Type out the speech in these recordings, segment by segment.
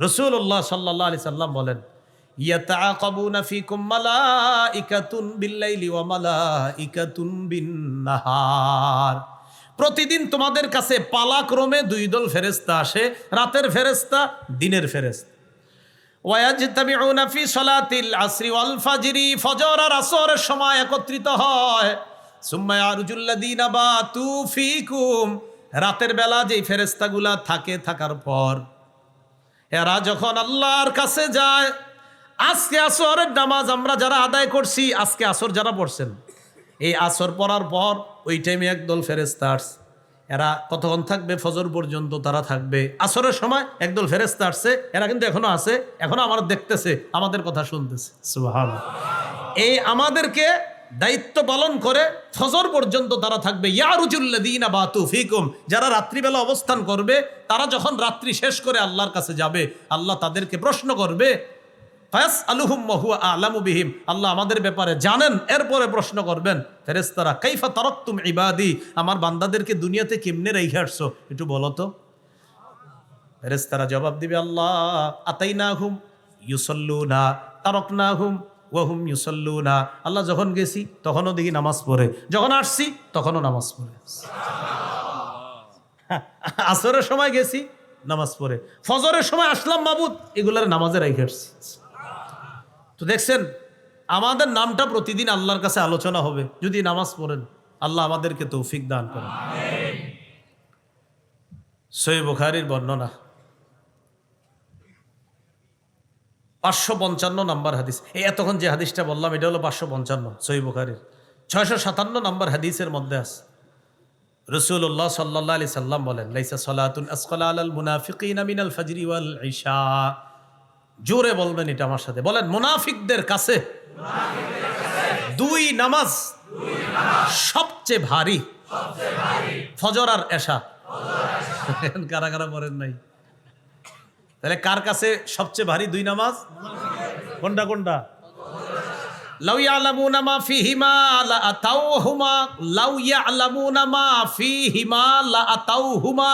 রাসূলুল্লাহ সাল্লাল্লাহু আলাইহি সাল্লাম বলেন, ইয়াতাআকাবুনা ফীকুম মালাইকাতুন বিল-লাইলি ওয়া মালাইকাতুন বিন-নাহার। প্রতিদিন তোমাদের কাছে পালাক্রমে দুই দল ফেরেশতা আসে, রাতের ফেরেশতা, দিনের ফেরেশতা। ওয়ায়াজতামিউনা ফি সালাতিল আসরি ওয়াল ফাজরি, ফজর আর আসরের সময় একত্রিত হয়। সুম্মা ইয়ারজুল্লাযীনা বাতু ফীকুম, রাতের বেলা যেই ফেরেশতাগুলা থাকে, থাকার পর এরা যখন আল্লাহর কাছে যায়, আজকে আসরের নামাজ আমরা যারা আদায় করছি, আজকে আসর যারা পড়ছেন, এই আসর পড়ার পর ওই টাইমে একদল ফেরেশতা আসছে। এরা কতক্ষণ থাকবে? ফজর পর্যন্ত তারা থাকবে। আসরের সময় একদল ফেরেশতা আসছে, এরা কিন্তু এখনো আছে, এখনো আমার দেখতেছে, আমাদের কথা শুনতেছে। সুবহানাল্লাহ। এই আমাদেরকে দায়িত্ব পালন করে ফজর পর্যন্ত তারা থাকবে। ইয়ারুজুল্লাযীনা বাতু ফীকুম, যারা রাত্রিবেলা অবস্থান করবে, তারা যখন রাত্রি শেষ করে আল্লাহর কাছে যাবে, আল্লাহ তাদেরকে প্রশ্ন করবে, ফায়াসআলুহুম ওয়া হুয়া আ'লামু বিহিম, আল্লাহ আমাদের ব্যাপারে জানেন, এরপরে প্রশ্ন করবেন ফেরেশতারা, কাইফা তারাকতুম ইবাদি, আমার বান্দাদেরকে দুনিয়াতে কেমনে রেখে আসছো একটু বলো তো। ফেরেশতারা জবাব দিবে, আল্লাহ আতাইনাহুম ইউসাল্লুনা তারাকনাহুম ওয়া হুম ইউসাল্লুনা, আল্লাহ যখন গেছি তখনও দেখি নামাজ পড়ে, যখন আসছি তখনও নামাজ পড়ে। আসরের সময় গেছি নামাজ পড়ে, ফজরের সময় আসলাম মাবুদ, এগুলার নামাজে রেখে আসছি। তো দেখছেন, আমাদের নামটা প্রতিদিন আল্লাহর কাছে আলোচনা হবে যদি নামাজ পড়েন। আল্লাহ আমাদেরকে তৌফিক দান করেন। সহিহ বুখারীর বর্ণনা 555 নম্বর হাদিস। এই এতক্ষণ যে হাদিসটা বললাম এটা হলো 555 সহিহ বুখারীর 657 নম্বর হাদিসের মধ্যে আছে। রাসূলুল্লাহ সাল্লাল্লাহু আলাইহি সাল্লাম বলেন, লাইসা সালাতুন আসকালা আলাল মুনাফিকিনা মিনাল ফাজরি ওয়াল ইশা। জোরে বলবেন এটা আমার সাথে, বলেন, মুনাফিকদের কাছে দুই নামাজ সবচেয়ে ভারী, ফজর আর এশা। কারা কারা পড়েন নাই? তাহলে কার কাছে সবচেয়ে ভারী দুই নামাজ? কোনটা কোনটা? লাউ ইয়ালামুনা মা ফীহিমা লা আতাউহুমা, লাউ ইয়ালামুনা মা ফীহিমা লা আতাউহুমা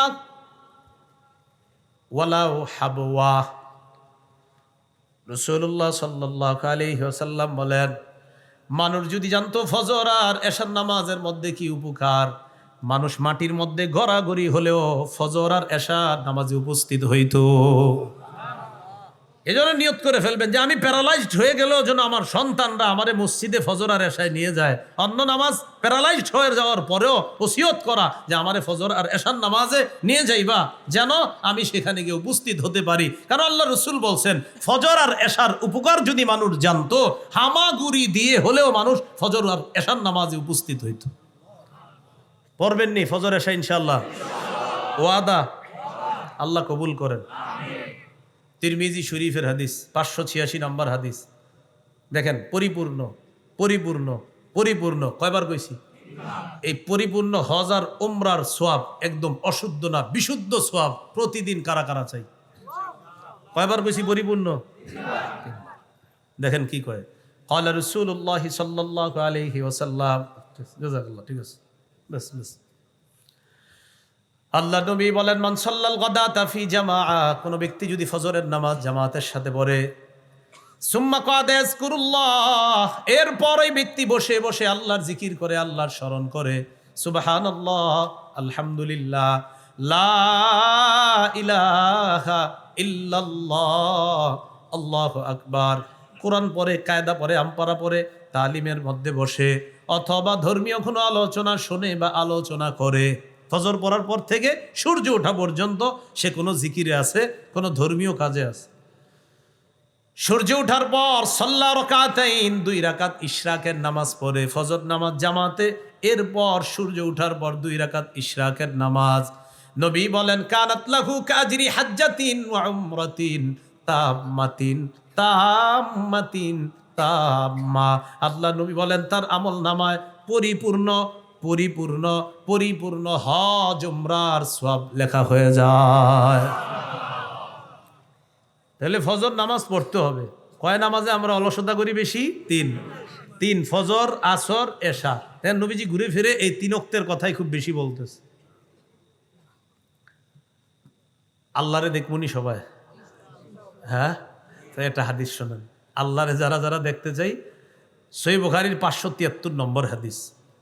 ওয়ালাউ হাবওয়া। রাসূলুল্লাহ সাল্লাল্লাহু আলাইহি ওয়াসাল্লাম বলেন, মানুষ যদি জানতো ফজর আর এশার নামাজের মধ্যে কি উপকার, মানুষ মাটির মধ্যে গড়াগড়ি হলেও ফজর আর এশার নামাজে উপস্থিত হইতো। এজন্য নিয়ত করে ফেলবেন যে আমি প্যারালাইজড হয়ে গেলেও যেন আমার সন্তানরা আমারে মসজিদে ফজর আর এশায় নিয়ে যায়। অন্য নামাজ প্যারালাইজড হয়ে যাওয়ার পরেও ওসিয়ত করা যে আমারে ফজর আর এশার নামাজে নিয়ে যাইবা, যেন আমি সেখানে গিয়ে উপস্থিত হতে পারি। কারণ আল্লাহ রসুল বলছেন, ফজর আর এশার উপকার যদি মানুষ জানতো, হামাগুড়ি দিয়ে হলেও মানুষ ফজর আর এশার নামাজে উপস্থিত হইতো। পড়বেন নি ফজর এশা ইনশাআল্লাহ? ওয়াদা? আল্লাহ কবুল করেন। তিরমিজি শরীফের হাদিস 586 নম্বর হাদিস। দেখেন, পরিপূর্ণ পরিপূর্ণ পরিপূর্ণ, কয়বার কইছি? এই পরিপূর্ণ হজ আর উমরার সওয়াব, একদম অশুদ্ধ না বিশুদ্ধ সওয়াব প্রতিদিন কারা কারা চাই? কয়বার কইছি পরিপূর্ণ? দেখেন কি কয়, ক্বালা রাসূলুল্লাহ সাল্লাল্লাহু আলাইহি ওয়াসাল্লাম, জাযাকাল্লাহ, ঠিক আছে, বাস বাস। আল্লাহ নবী বলেন, মান সাল্লাল গাদাতা ফি জামাআ, কোন ব্যক্তি যদি ফজরের নামাজ জামাতের সাথে পড়ে, সুম্মা ক্বাদা ইয়াজকুরুল্লাহ, এরপর ওই ব্যক্তি বসে বসে আল্লাহর জিকির করে, আল্লাহর স্মরণ করে, সুবহানাল্লাহ, আলহামদুলিল্লাহ, লা ইলাহা ইল্লাল্লাহ, আল্লাহু আকবার, কোরআন পড়ে, কায়দা পড়ে, আমপারা পড়ে, তালিমের মধ্যে বসে, অথবা ধর্মীয় কোনো আলোচনা শুনে বা আলোচনা করে, ফজর পড়ার পর থেকে সূর্য ওঠা পর্যন্ত সে কোনো জিকিরে আছে, কোনো ধর্মীয় কাজে আছে। সূর্য ওঠার পর সাল্লা রাকাতাইন, 2 রাকাত ইশরাকের নামাজ পড়ে, ফজর নামাজ জামাতে, এরপর সূর্য ওঠার পর 2 রাকাত ইশরাকের নামাজ। নবী বলেন, কানাত লাহু কাজরি হাজ্জাতিন ওয়া উমরাতিন তাম্মাতিন তাম্মাতিন তাম্মা। আল্লাহ নবী বলেন, তার আমল নামায় পরিপূর্ণ পরিপূর্ণ পরিপূর্ণ হজ উমরার সওয়াব লেখা হয়ে যায়। তাহলে ফজর নামাজ পড়তে হবে। কয় নামাজে আমরা অলসতা করি বেশি? 3 ফজর, আসর, এশা। তাই নবীজি ঘুরে ফিরে এই 3 ওয়াক্তের কথাই খুব বেশি বলতেছে। আল্লাহরে দেখবনি সবাই, হ্যাঁ, তো এটা হাদিস শোনেন। আল্লাহরে যারা যারা দেখতে চাই, সহিহ বুখারীর 573 নম্বর হাদিস,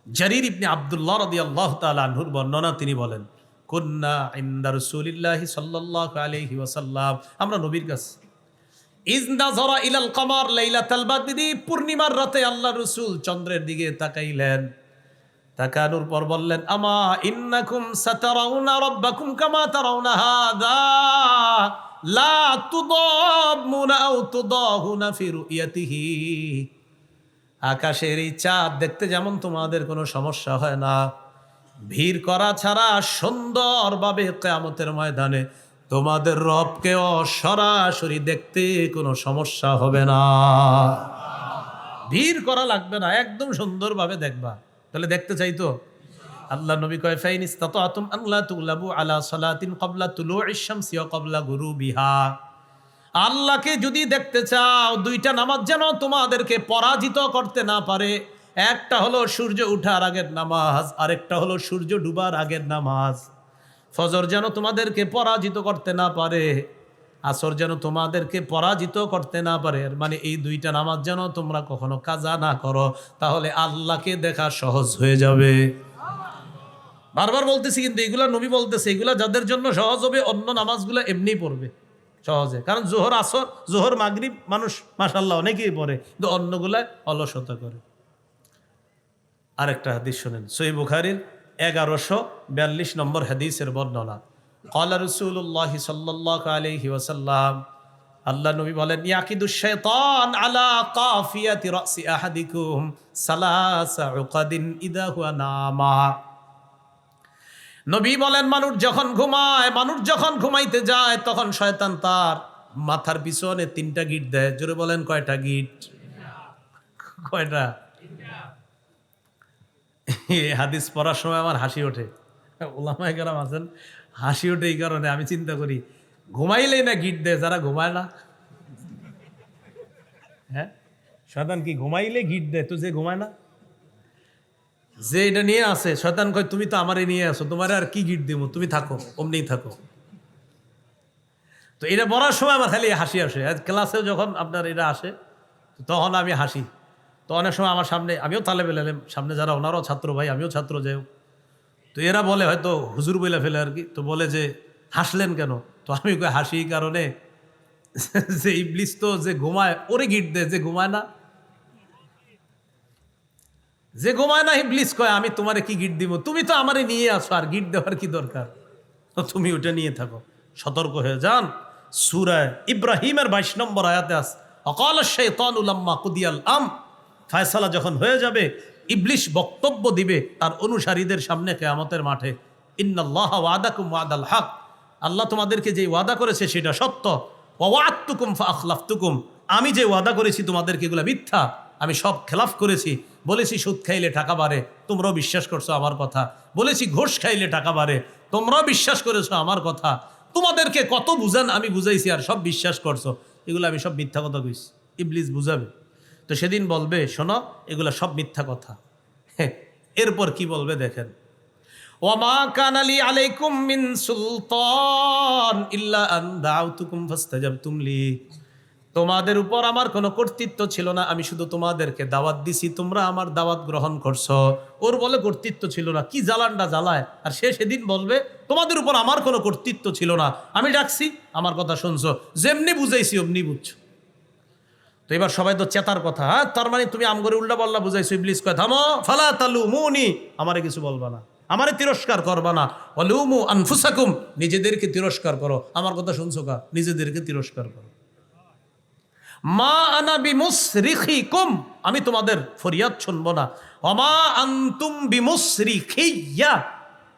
জারির ইবনে আব্দুল্লাহ রাদিয়াল্লাহু তাআলা আনহুর বর্ণনা, তিনি বলেন, কুন্না ইনদা রাসূলিল্লাহি সাল্লাল্লাহু আলাইহি ওয়াসাল্লাম, আমরা নবীর কাছে, ইজ নাযারা ইলাল কমার লাইলাতাল বদরি, পূর্ণিমার রাতে আল্লাহ রাসূল চন্দ্রের দিকে তাকাইলেন, তাকানোর পর বললেন, আমা ইন্নাকুম সাতারাউনা রাব্বাকুম কামা তারাউনা হাদা লা তুদাম্মুনা আও তুদাহুনা ফি রুয়াতিহি, আকাশের এই চাঁদ দেখতে যেমন তোমাদের কোনো সমস্যা হয় না, ভিড় করা ছাড়া সুন্দরভাবে কিয়ামতের ময়দানে তোমাদের রবকেও সরাসরি দেখতে কোনো সমস্যা হবে না। ভিড় করা লাগবে না, একদম সুন্দরভাবে দেখবা। তাহলে দেখতে চাইতো আল্লাহ নবী কয়, ফাইন ইসতাতাতুম আন লা তুগলাবু আলা সালাতিন ক্বাবলা তুলুইশ শামসি ওয়া ক্বাবলা গুরুবিহা, আল্লাহকে যদি দেখতে চাও, দুইটা নামাজ যেন তোমাদেরকে পরাজিত করতে না পারে। একটা হলো সূর্য ওঠার আগের নামাজ, আরেকটা হলো সূর্য ডুবার আগের নামাজ। ফজর যেন তোমাদেরকে পরাজিত করতে না পারে, আসর যেন তোমাদেরকে পরাজিত করতে না পারে। মানে এই দুইটা নামাজ যেন তোমরা কখনো কাজা না করো, তাহলে আল্লাহকে দেখা সহজ হয়ে যাবে। বারবার বলতেছি, কিন্তু এগুলা নবী বলতেছে, এগুলা যাদের জন্য সহজ হবে, অন্য নামাজগুলো এমনি পড়বে সহজে। কারণ জোহর আসর, জোহর মাগরিব মানুষ মাশাআল্লাহ অনেকেই পড়ে, কিন্তু অন্যগুলায় অলসতা করে। আরেকটা হাদিস শোনেন, সহিহ বুখারীর 1142 নম্বর হাদিসের বর্ণনা, ক্বালা রাসূলুল্লাহ সাল্লাল্লাহু আলাইহি ওয়াসাল্লাম, আল্লাহ নবী বলেন, ইয়াকিদুশ শাইতান আলা কাফিয়াতি রাসি আহাদিকুম সালাসা উকাদিন ইদা হুয়া নামা। নবী বলেন, মানুষ যখন ঘুমায়, মানুষ যখন ঘুমাইতে যায়, তখন শয়তান তার মাথার পিছনে 3টা গিট দেয়। জোরে বলেন, কয়টা গিট? কয়টা? এই হাদিস পড়ার সময় আমার হাসি ওঠে। ওলামায়ে কেরাম আছেন, হাসি ওঠে এই কারণে, আমি চিন্তা করি, ঘুমাইলেই না গিট দেয় যারা ঘুমায় না। হ্যাঁ, শয়তান কি ঘুমাইলে গিট দেয়? তো যে ঘুমায় না, যে এটা নিয়ে আসে, শয়তান কয়, তুমি তো আমারে নিয়ে আসো, তোমার আর কি গিট দিব, তুমি থাকো, অমনি থাকো। তো এটা পড়ার সময় আমার খালি হাসি আসে। ক্লাসেও যখন আপনার এটা আসে, তখন আমি হাসি। তো অনেক সময় আমার সামনে, আমিও তালেবে এলেম, সামনে যারা ওনারাও ছাত্র ভাই, আমিও ছাত্র, যাই হোক, তো এরা বলে হয়তো হুজুর বইলা ফেলে আর কি, তো বলে যে হাসলেন কেন? তো আমি কই, হাসি এই কারণে যে ইবলিস তো যে ঘুমায় ওরে গিট দেয়, যে ঘুমায় না, যে ঘুমায় না ইবলিস কয়, আমি তোমারে কি গিট দিব, তুমি তো আমারে নিয়ে আসো, আর গিট দেওয়ার কি দরকার, তো তুমি ওটা নিয়ে থাকো। সতর্ক হয়ে যান। সূরা ইব্রাহিমের 22 নম্বর আয়াতে আছে, অকাল শাইতানু লাম্মা কুদিয়াল ফয়সালা যখন হয়ে যাবে, ইবলিস বক্তব্য দিবে তার অনুসারীদের সামনে কিয়ামতের মাঠে, ইন্নাল্লাহা ওয়াদাকুম ওয়াদাল হক, আল্লাহ তোমাদেরকে যে ওয়াদা করেছে সেটা সত্য, ওয়া ওয়া'আদতুকুম ফাআখলাফতুকুম, আমি যে ওয়াদা করেছি তোমাদেরকে এগুলো মিথ্যা, আমি সব খেলাফ করেছি। বলেছি সুদ খাইলে টাকা বাড়ে, তোমরাও বিশ্বাস করছো আমার কথা। বলেছি ঘোষ খাইলে টাকা বাড়ে, তোমরাও বিশ্বাস করেছো আমার কথা। তোমাদেরকে কত বুঝান আমি বুঝাইছি, আর সব বিশ্বাস করছো। এগুলো আমি সব মিথ্যা কথা কইছি। ইবলিস বুঝাবে, তো সেদিন বলবে, শোনো এগুলা সব মিথ্যা কথা। এরপর কি বলবে দেখেন, ওয়ামা কানা লি আলাইকুম মিন সুলতান ইল্লা আন দাউতুকুম ফাস্তাজাবতুম লি, তোমাদের উপর আমার কোনো কর্তৃত্ব ছিল না, আমি শুধু তোমাদেরকে দাওয়াত দিছি, তোমরা আমার দাওয়াত গ্রহণ করছো। ওর বলে কর্তৃত্ব ছিল না, কি জ্বালানটা জ্বালায়। আর সে সেদিন বলবে, তোমাদের উপর আমার কোনো কর্তৃত্ব ছিল না, আমি ডাকছি, আমার কথা শুনছো, যেমনি বুঝাইছি অমনি বুঝছো। তো এবার সবাই তো চেতার কথা, হ্যাঁ, তার মানে তুমি আমগরে উল্টা পাল্লা বুঝাইছো। ইবলিস কয়, থামো, ফালা তালুমুনি, আমারে কিছু বলবা না, আমারে তিরস্কার করবা না, ওয়ালুমু আনফুসাকুম, নিজেদেরকে তিরস্কার করো। আমার কথা শুনছো কা? নিজেদেরকে তিরস্কার করো। মা আনা বিমুসরিখিকুম, আমি তোমাদের ফরিয়াদ শুনবো না। ওমা আনতুম বিমুসরিখিয়া,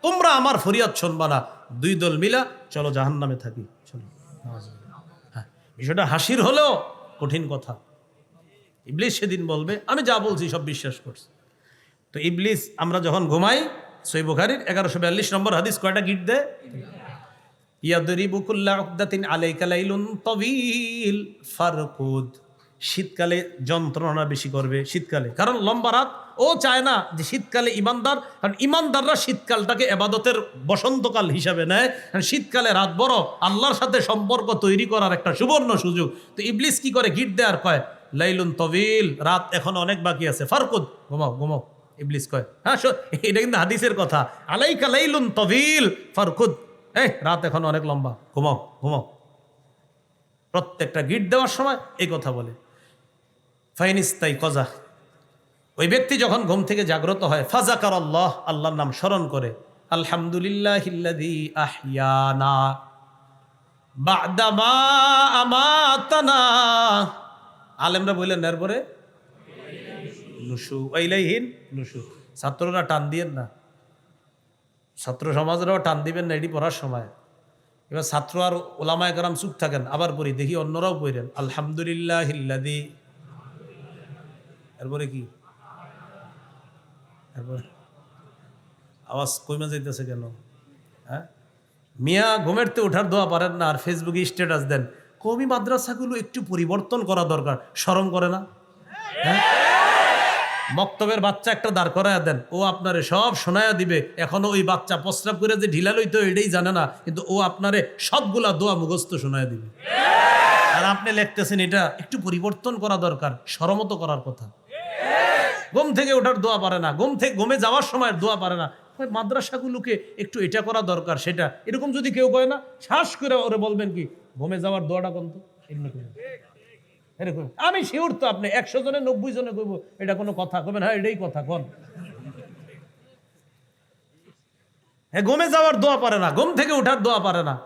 তোমরা আমার ফরিয়াদ শুনবা না। দুই দল মিলা চলো জাহান্নামে থাকি, চলো। হ্যাঁ, বিষয়টা হাসির হলেও কঠিন কথা। ইবলিস সেদিন বলবে, আমি যা বলছি সব বিশ্বাস করছি। তো ইবলিস, আমরা যখন ঘুমাই, সহিহ বুখারীর 1142 নম্বর হাদিস, কয়টা গিট দেয়? ইয়াদরিবু কুল্লা উকদাতিন আলাইকা লাইলুন তাওয়ীল ফারকুদ, শীতকালে যন্ত্রণা বেশি করবে শীতকালে, কারণ লম্বা রাত ও চায় না যে শীতকালে ইমানদার, কারণ ইমানদাররা শীতকালটাকে এবাদতের বসন্তকাল হিসাবে নেয়, কারণ শীতকালে রাত বড় আল্লাহর সাথে সম্পর্ক তৈরি করার একটা সুবর্ণ সুযোগ। তো ইবলিস কি করে গিট দেয়ার কয় লাইলুন তবিল, রাত এখন অনেক বাকি আছে, ফারকুদ ঘুমাও ঘুমাও, ইবলিস কয় হ্যাঁ এটা কিন্তু হাদিসের কথা, আলাইকা লাইলুন তবিল ফারকুদ, রাত এখন অনেক লম্বা, ঘুমাও ঘুমাও। প্রত্যেকটা গিট দেওয়ার সময় এই কথা বলে। ফাইনিস্তাই কজা, ওই ব্যক্তি যখন ঘুম থেকে জাগ্রত হয়, ফাজাকার আল্লাহ, আল্লাহর নাম স্মরণ করে, আলহামদুলিল্লাহিল্লাযী আহইয়ানা বা'দা মা আমাতানা, আলেমরা বললেন এরপরে নুশু ইলাইহিন নুশু। ছাত্ররা টান দিয়েন না, ছাত্র সমাজরাও টান দিবেন না, এটি পড়ার সময়। এবার ছাত্র আর ওলামায়ে কেরাম চুপ থাকেন, আবার পড়ি, দেখি অন্যরাও পড়েন আলহামদুলিল্লাহিল্লাযী, এরপরে কি, এরপরে আওয়াজ কইমা যাইতেছে কেন? হ্যাঁ, মিয়া ঘুমেরতে ওঠার দোয়া পারেন না, আর ফেসবুকে স্ট্যাটাস দেন। কওমি মাদ্রাসাগুলো একটু পরিবর্তন করা দরকার, শরম করে না? হ্যাঁ, মক্তবের বাচ্চা একটা দাঁড় করায়া দেন, ও আপনারে সব শোনায়া দিবে। এখনো ওই বাচ্চা প্রস্রাব করে যে ঢিলা লইতো এটাই জানে না, কিন্তু ও আপনারে সবগুলা দোয়া মুখস্থ শোনায়া দিবে। আর আপনি লিখতেছেন এটা একটু পরিবর্তন করা দরকার, শরমত করার কথা। ঘুম থেকে ওঠার দোয়া পারে না, ঘুমে যাওয়ার সময় দোয়া পারে না। মাদ্রাসাগুলোকে একটু এটা করা দরকার সেটা, এরকম যদি কেউ কয় না, শ্বাস করে ওরে বলবেন কি ঘুমে যাওয়ার দোয়াটা কোন তো এরকম। আমি শিওর তো আপনি 100 জনে 90 জনে কইব এটা কোনো কথা, কবেন হ্যাঁ এটাই কথা কন। হ্যাঁ, ঘুমে যাওয়ার দোয়া পারে না, ঘুম থেকে ওঠার দোয়া পারে না।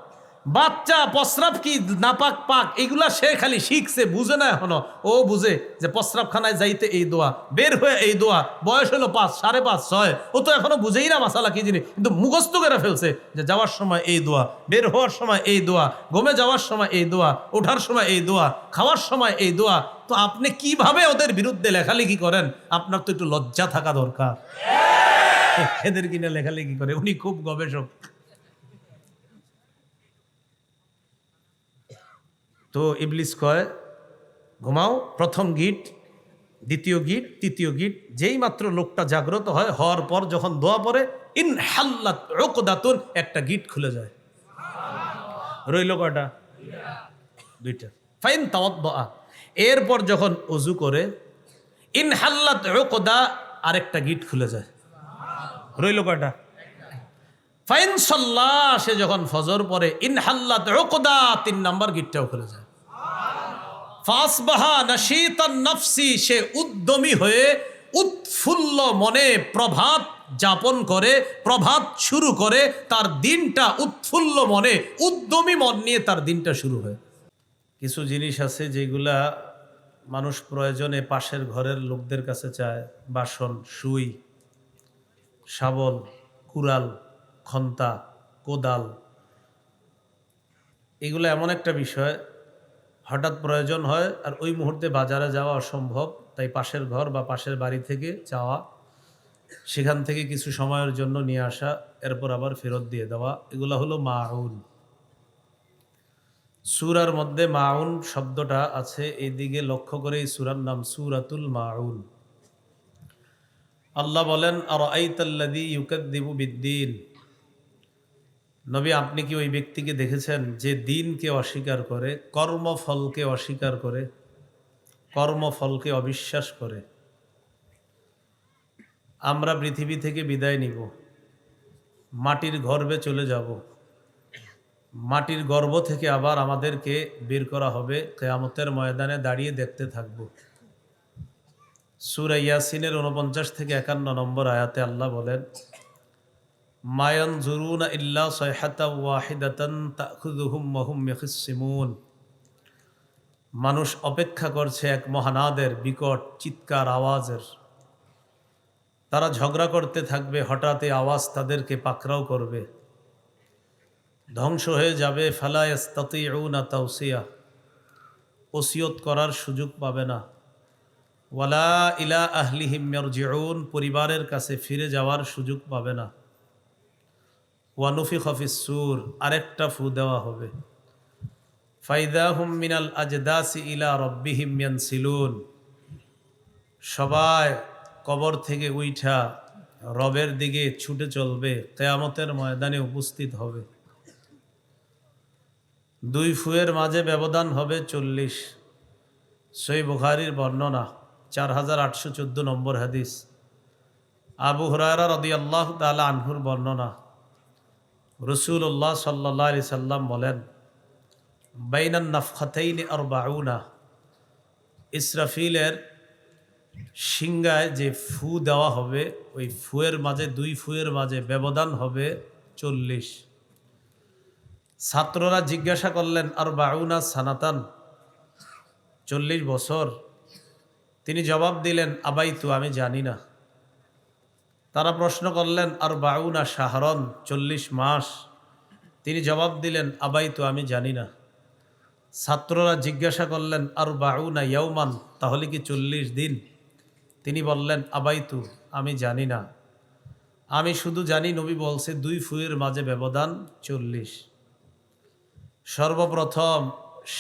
বাচ্চা প্রস্রাব কি নাপাক পাক এগুলা সে খালি শিখছে, বুঝে না এখনো। ও বুঝে যে প্রস্রাবখানায় যাইতে এই দোয়া, বের হয়ে এই দোয়া। বয়স হলো 5, 5.5, 6, ও তো এখনো বুঝেই না মাসালা কি জিনিস, কিন্তু মুখস্থ করে ফেলছে যে যাওয়ার সময় এই দোয়া, বের হওয়ার সময় এই দোয়া, ঘুমে যাওয়ার সময় এই দোয়া, ওঠার সময় এই দোয়া, খাওয়ার সময় এই দোয়া। তো আপনি কিভাবে ওদের বিরুদ্ধে লেখালেখি করেন? আপনার তো একটু লজ্জা থাকা দরকার। এদের কিনা লেখালেখি করে, উনি খুব গবেষক। তো ইবলিস কয় ঘুমাও, প্রথম গিট, দ্বিতীয় গিট, তৃতীয় গিট। যেই মাত্র লোকটা জাগ্রত হয়, হওয়ার পর যখন দোয়া পড়ে, ইনহাল্লাত উকদাতুন, একটা গিট খুলে যায়। রইল কয়টা? 2টা। ফাইন তাওয়াদ্দা, এরপর যখন ওযু করে, ইনহাল্লাত উকদা, আরেকটা গিট খুলে যায়। রইল কয়টা? ফাইন সাল্লাহ, সে যখন ফজর পড়ে, ইনহাল্লাত উকদা, 3 নাম্বার গিটটাও খুলে যায়। ফাসবাহা নাশীতান নাফসি, সে উদ্যমী হয়ে উৎফুল্ল মনে প্রভাত যাপন করে, প্রভাত শুরু করে। তার দিনটা উৎফুল্ল মনে, উদ্যমী মন নিয়ে তার দিনটা শুরু হয়। কিছু জিনিস আছে যেগুলা মানুষ প্রয়োজনে পাশের ঘরের লোকদের কাছে চায়, বাসন, সুই, শাবল, কুড়াল, খন্তা, কোদাল। এগুলো এমন একটা বিষয়, হঠাৎ প্রয়োজন হয় আর ওই মুহূর্তে বাজারে যাওয়া অসম্ভব, তাই পাশের ঘর বা পাশের বাড়ি থেকে চাওয়া, সেখান থেকে কিছু সময়ের জন্য নিয়ে আসা, এরপর আবার ফেরত দিয়ে দেওয়া। এগুলো হলো মাউন। সূরার মধ্যে মাউন শব্দটা আছে, এইদিকে লক্ষ্য করে এই সূরার নাম সূরাতুল মাউন। আল্লাহ বলেন আরাআইতাল্লাযী ইউকাযযিবু বিদ্দীন, নবী আপনি কি ওই ব্যক্তিকে দেখেছেন যে দিনকে অস্বীকার করে, কর্মফলকে অস্বীকার করে, কর্মফলকে অবিশ্বাস করে। আমরা পৃথিবী থেকে বিদায় নিব, মাটির গর্ভে চলে যাব, মাটির গর্ভ থেকে আবার আমাদেরকে বের করা হবে, কিয়ামতের ময়দানে দাঁড়িয়ে দেখতে থাকব। সূরা ইয়াসিনের 49 থেকে 51 নম্বর আয়াতে আল্লাহ বলেন মা ইয়ানজুরুনা ইল্লা সায়হাতান ওয়াহিদাতান তাখুযুহুম ওয়া হুম ইয়াখিসসিমুন, মানুষ অপেক্ষা করছে এক মহানাদের বিকট চিৎকার আওয়াজের। তারা ঝগড়া করতে থাকবে, হঠাৎ এই আওয়াজ তাদেরকে পাকড়াও করবে, ধ্বংস হয়ে যাবে। ফালা ইস্তাতিউনা তাওসিয়া, ওসিয়ত করার সুযোগ পাবে না। ওয়ালা ইলা আহলিহিম ইয়ারজিউন, পরিবারের কাছে ফিরে যাওয়ার সুযোগ পাবে না। ওয়া নুফিখা ফিস সূর, আরেকটা ফু দেওয়া হবে। ফাইদাহুম মিনাল আজদাসি ইলা রব্বিহিম ইয়ানসিলুন। সবাই কবর থেকে উইঠা রবের দিকে ছুটে চলবে, কিয়ামতের ময়দানে উপস্থিত হবে। দুই ফুয়ের মাঝে ব্যবধান হবে 40। সহিহ বুখারীর বর্ণনা, 4814 নম্বর হাদিস। আবু হুরায়রা রাদিয়াল্লাহু তাআলা আনহুর বর্ণনা, রাসূলুল্লাহ সাল্লাল্লাহু আলাইহি সাল্লাম বলেন, বাইনান নাফখাতাইনি 40। ইসরাফিলের সিংহায় যে ফু দেওয়া হবে, ওই ফুয়ের মাঝে, দুই ফুয়ের মাঝে ব্যবধান হবে 40। ছাত্ররা জিজ্ঞাসা করলেন, 40 সানাতান, 40 বছর? তিনি জবাব দিলেন, আবাইতু, আমি জানি না। তারা প্রশ্ন করলেন, 40 শাহরন, 40 মাস? তিনি জবাব দিলেন, আবাইতু, আমি জানি না। ছাত্ররা জিজ্ঞাসা করলেন, 40 ইয়াওমান, তাহলে কি 40 দিন? তিনি বললেন, আবাইতু, আমি জানি না। আমি শুধু জানি নবী বলছে দুই ফুয়ের মাঝে ব্যবধান 40। সর্বপ্রথম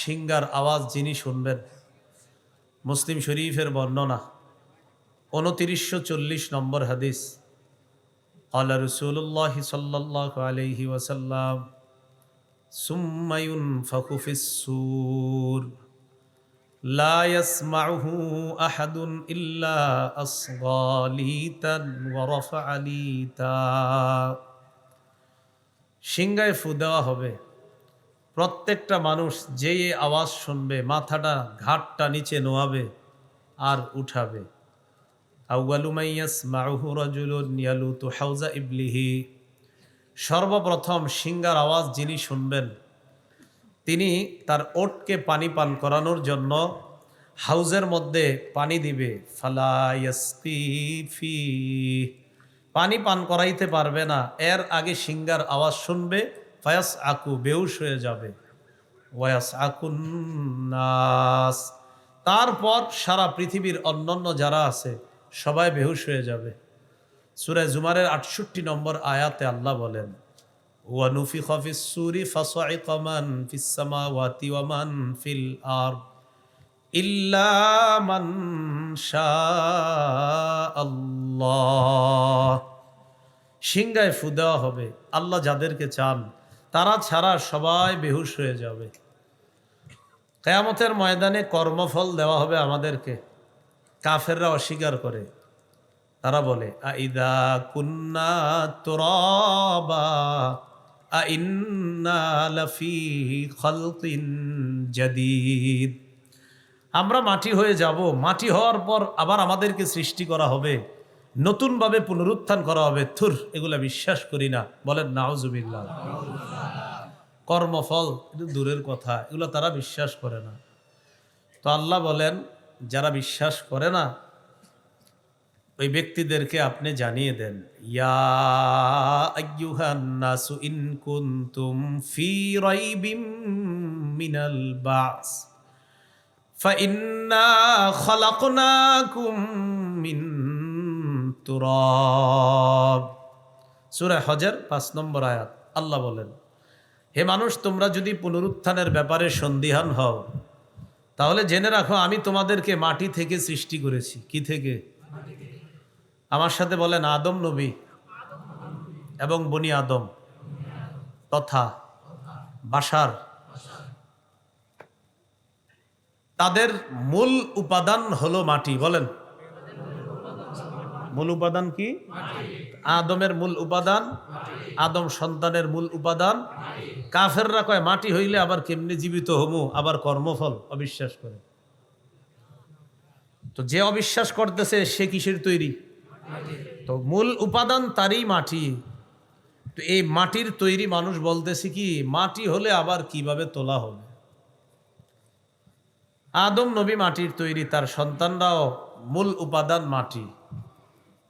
সিংহার আওয়াজ যিনি শুনবেন, মুসলিম শরীফের বর্ণনা, 2940 নম্বর হাদিস। ক্বালা রাসূলুল্লাহ সাল্লাল্লাহু আলাইহি ওয়াসাল্লাম, সুম্মা ইউনফাখু ফিস-সূর লা ইয়াসমাউহু আহাদুন ইল্লা আসগা লিতান ওয়া রাফআ লিতা। সিংহায় ফু দেওয়া হবে, প্রত্যেকটা মানুষ যে আওয়াজ শুনবে মাথাটা, ঘাটটা নিচে নোয়াবে আর উঠাবে। আউয়ালু মান ইয়াসমাউহু রাজুলুন ইয়ালুতু হাউজা ইবলিহি। সর্বপ্রথম সিংহার আওয়াজ যিনি শুনবেন, তিনি তার ওটকে পানি পান করানোর জন্য হাউজের মধ্যে পানি দিবে। ফালা ইয়াসকি ফি, পানি পান করাইতে পারবে না, এর আগে সিংহার আওয়াজ শুনবে। ফায়াস আকু, বেহুশ হয়ে যাবে। ওয়াস আকুন নাস, তারপর সারা পৃথিবীর অন্যান্য যারা আছে সবাই বেহুশ হয়ে যাবে। সূরা জুমারের 68 নম্বর আয়াতে আল্লাহ বলেন, ওয়া নুফিখা ফিস-সূরি ফাসাইকা মান ফিস-সামাওয়াতি ওয়া মান ফিল আরদ ইল্লা মান শাআল্লাহ। সিংহায় ফু দেওয়া হবে, আল্লাহ যাদেরকে চান তারা ছাড়া সবাই বেহুশ হয়ে যাবে। কিয়ামতের ময়দানে কর্মফল দেওয়া হবে আমাদেরকে। কাফেররা অস্বীকার করে, তারা বলে, আইদা কুন্না তুরাবা আইন্না লাফি খালকিন জাদীদ। আমরা মাটি হয়ে যাব, মাটি হওয়ার পর আবার আমাদেরকে সৃষ্টি করা হবে, নতুনভাবে পুনরুত্থান করা হবে। থুর, এগুলা বিশ্বাস করি না। বলেন নাউজুবিল্লাহ। কর্মফল এটা দূরের কথা, এগুলো তারা বিশ্বাস করে না। তো আল্লাহ বলেন, যারা বিশ্বাস করে না ওই ব্যক্তিদেরকে আপনি জানিয়ে দেন, ইয়া আইয়ুহান নাসু ইন কুনতুম ফি রাইবিম মিনাল বাস ফাইন্না খালাকনাকুম মিন তুরাব। সূরা হজর 5 নম্বর আয়াত। আল্লাহ বলেন, হে মানুষ, তোমরা যদি পুনরুত্থানের ব্যাপারে সন্দিহান হও তাহলে জেনে রাখো আমি তোমাদেরকে মাটি থেকে সৃষ্টি করেছি। কি থেকে? আমার সাথে বলেন, আদম নবী এবং বনি আদম তথা বাশার, তাদের মূল উপাদান হলো মাটি। বলেন, মূল উপাদান কি? আদমের মূল উপাদান, আদম সন্তানের মূল উপাদান। কাফেররা কয় মাটি হইলে আবার কেমনে জীবিত হমু, আবার কর্মফল, অবিশ্বাস করে। তো যে অবিশ্বাস করতেছে সে কিসের তৈরি? তো মূল উপাদান তারই মাটি। তো এই মাটির তৈরি মানুষ বলতেছে কি, মাটি হলে আবার কিভাবে তোলা হবে? আদম নবী মাটির তৈরি, তার সন্তানরাও মূল উপাদান মাটি।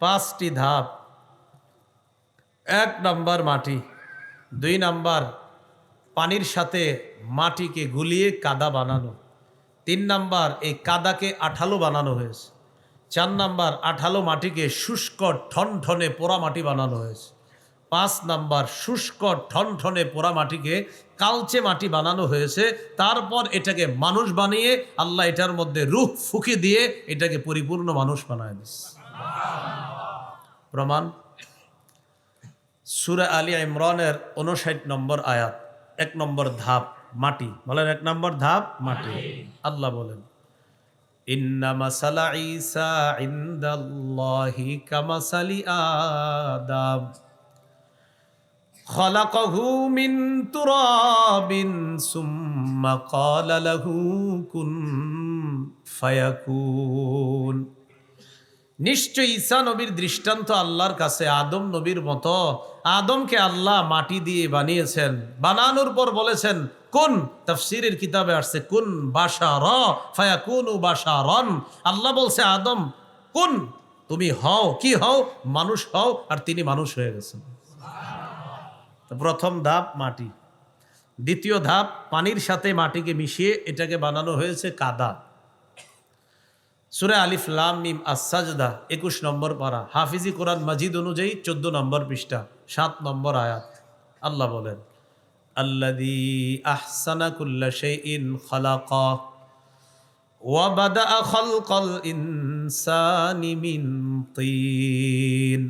5টি ধাপ। 1 নাম্বার মাটি, 2 নাম্বার পানির সাথে মাটিকে গুলিয়ে কাদা বানানো, 3 নাম্বার এই কাদাকে আঠালো বানানো হয়েছে, 4 নাম্বার আঠালো মাটিকে শুষ্ক ঠনঠনে পোড়া মাটি বানানো হয়েছে, 5 নাম্বার, শুষ্ক ঠনঠনে পোড়া মাটিকে কালচে মাটি বানানো হয়েছে, তারপর এটাকে মানুষ বানিয়ে আল্লাহ এটার মধ্যে রূহ ফুঁকে দিয়ে এটাকে পরিপূর্ণ মানুষ বানায় দিয়েছে। প্রমাণ সূরা আলী ইমরানের 59 নম্বর আয়াত, 1 নম্বর ধাপ মাটি। বলেন 1 নম্বর ধাপ মাটি। আল্লাহ বলেন ইন্না মাসালা ঈসা ইনদাল্লাহি কামাসালি আদম খলাকাহু মিন তুরাবিন সুম্মা ক্বালা লাহু কুন ফায়াকুন। নিশ্চয় ঈসা নবীর দৃষ্টান্ত আল্লাহর কাছে আদম নবীর মতো। আদমকে আল্লাহ মাটি দিয়ে বানিয়েছেন, বানানোর পর বলেছেন কুন। তাফসীরের কিতাবে আসছে কুন বাশারা ফায়াকুনু বাশারান। আল্লাহ বলছে আদম কুন, তুমি হও, কি হও? মানুষ হও, আর তিনি মানুষ হয়ে গেছেন। প্রথম ধাপ মাটি। দ্বিতীয় ধাপ পানির সাথে মাটিকে মিশিয়ে এটাকে বানানো হয়েছে কাদা। সূরা আলিফ লাম মিম আস-সাজদা 21 নম্বর পারা, হাফিজি কোরআন মাজিদ অনুযায়ী 14 নম্বর পৃষ্ঠা, 7 নম্বর আয়াত। আল্লাহ বলেন আল্লাযী আহসানা কুল্লা শাইইন খালাকা ওয়া বাদাআ খালকাল ইনসানি মিন তিন।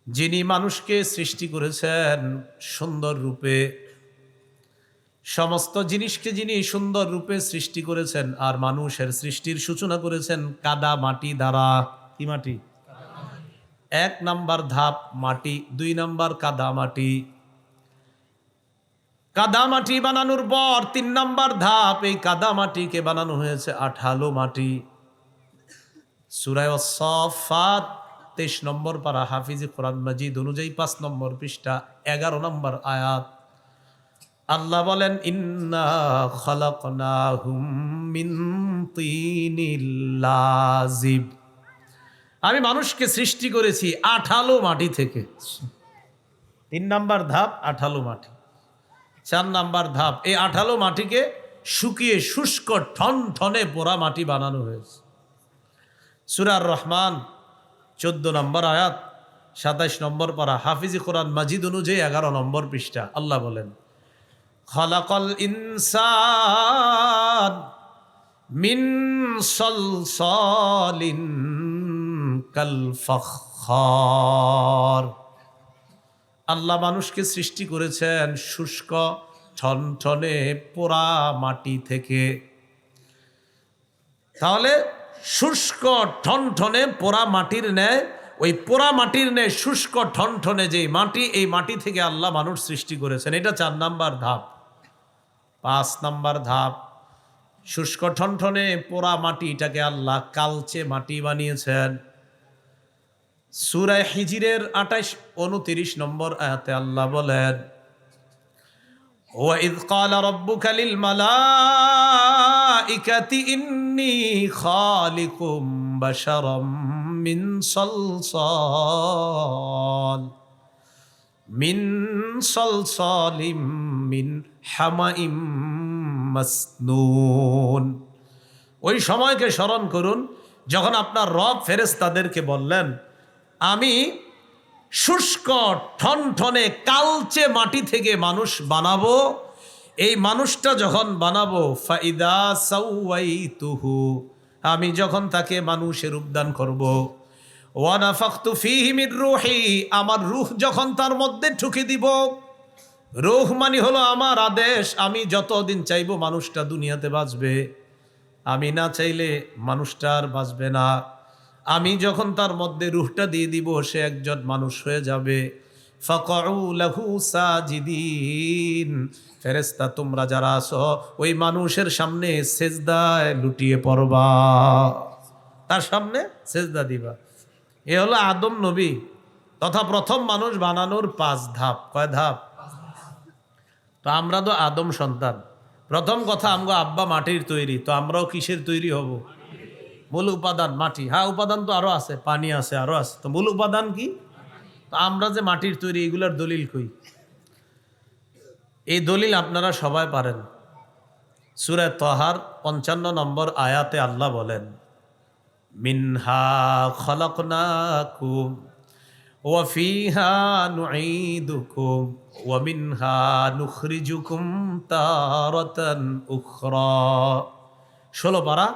যিনি মানুষকে সৃষ্টি করেছেন সুন্দর রূপে, সমস্ত জিনিসকে যিনি সুন্দর রূপে সৃষ্টি করেছেন, আর মানুষের সৃষ্টির সূচনা করেছেন কাদা মাটি দ্বারা। কি মাটি? 1 নাম্বার ধাপ মাটি, 2 নাম্বার কাদা মাটি। কাদা মাটি বানানোর পর 3 নাম্বার ধাপ, এই কাদা মাটিকে বানানো হয়েছে আঠালো মাটি। সূরা আস-সাফফাত 23 নম্বর পারা, হাফিজি কোরআন মাজিদ অনুযায়ী 5 নম্বর পৃষ্ঠা, 11 নম্বর আয়াত। আল্লাহ বলেন ইন্না খালাকনাহুম মিন তিনিল লাজিব। আমি মানুষকে সৃষ্টি করেছি আঠালো মাটি থেকে। 3 নাম্বার ধাপ আঠালো মাটি। 4 নাম্বার ধাপ এই আঠালো মাটিকে শুকিয়ে শুষ্ক ঠনঠনে পোড়া মাটি বানানো হয়েছে। সূরা আর রহমান 14 নম্বর আয়াত, 27 নম্বর পারা, হাফিজি কোরআন মাজিদ অনুযায়ী 11 নম্বর পৃষ্ঠা। আল্লাহ বলেন খালাকাল ইনসান মিন সালসালিন কাল ফাখখার। আল্লাহ মানুষকে সৃষ্টি করেছেন শুষ্ক ঠনঠনে পোড়া মাটি থেকে। তাহলে শুষ্ক ঠনঠনে পোড়া মাটির ন্যায়, ওই পোড়া মাটির ন্যায় শুষ্ক ঠনঠনে যে মাটি, এই মাটি থেকে আল্লাহ মানুষ সৃষ্টি করেছেন। এটা 4 নাম্বার ধাপ। 5 নাম্বার ধাপ শুষ্ক ঠনঠনে পোড়া মাটিটাকে আল্লাহ কালচে মাটি বানিয়েছেন। সূরা হিজরের 28-29 নম্বর আয়াতে আল্লাহ বলেন ওয়াইদ ক্বালা রাব্বুকা লিল মালাইকাতি ইন্নী খালিকুম বাশারাম মিন সালসালিম মিন হামাইম মাসনুন। ওই সময়কে স্মরণ করুন যখন আপনার রব ফেরেশতাদেরকে বললেন আমি শুষ্ক ঠনঠনে কালচে মাটি থেকে মানুষ বানাবো। এই মানুষটা যখন বানাবো ফাইদা সাওয়াইতুহু, আমি যখন তাকে মানুষের রূপদান করব, ওয়া নাফাখতু ফীহি মির রূহি, আমার রূহ যখন তার মধ্যে ঠুকে দিব। রূহ মানে হলো আমার আদেশ। আমি যতদিন চাইবো মানুষটা দুনিয়াতে বাঁচবে, আমি না চাইলে মানুষটা আর বাঁচবে না। আমি যখন তার মধ্যে রূহটা দিয়ে দিব সে একজন মানুষ হয়ে যাবে। ফাকউ লাহু সাজিদিন, ফেরেশতা তোমরা যারা আছো ওই মানুষের সামনে সেজদায় লুটিয়ে পড়বা, তার সামনে সেজদা দিবা। এ হলো আদম নবী তথা প্রথম মানুষ বানানোর 5 ধাপ। কয় ধাপ? তো আমরা তো আদম সন্তান। প্রথম কথা আমগো আব্বা মাটির তৈরি, তো আমরাও কিসের তৈরি হব? মূল উপাদান মাটি। হ্যাঁ উপাদান তো আরো আছে, পানি আছে, আরো আছে, তো মূল উপাদান কি? তো আমরা যে মাটির তৈরি এগুলার দলিল কই? এই দলিল আপনারা সবাই পারেন। সূরা তাহার 55 নম্বর আয়াতে আল্লাহ বলেন মিনহা খলাকনাকুম ওয়া ফিহা নুঈদুকুম ওয়া মিনহা নুখরিজুকুম তারাতান উখরা। 16 পারা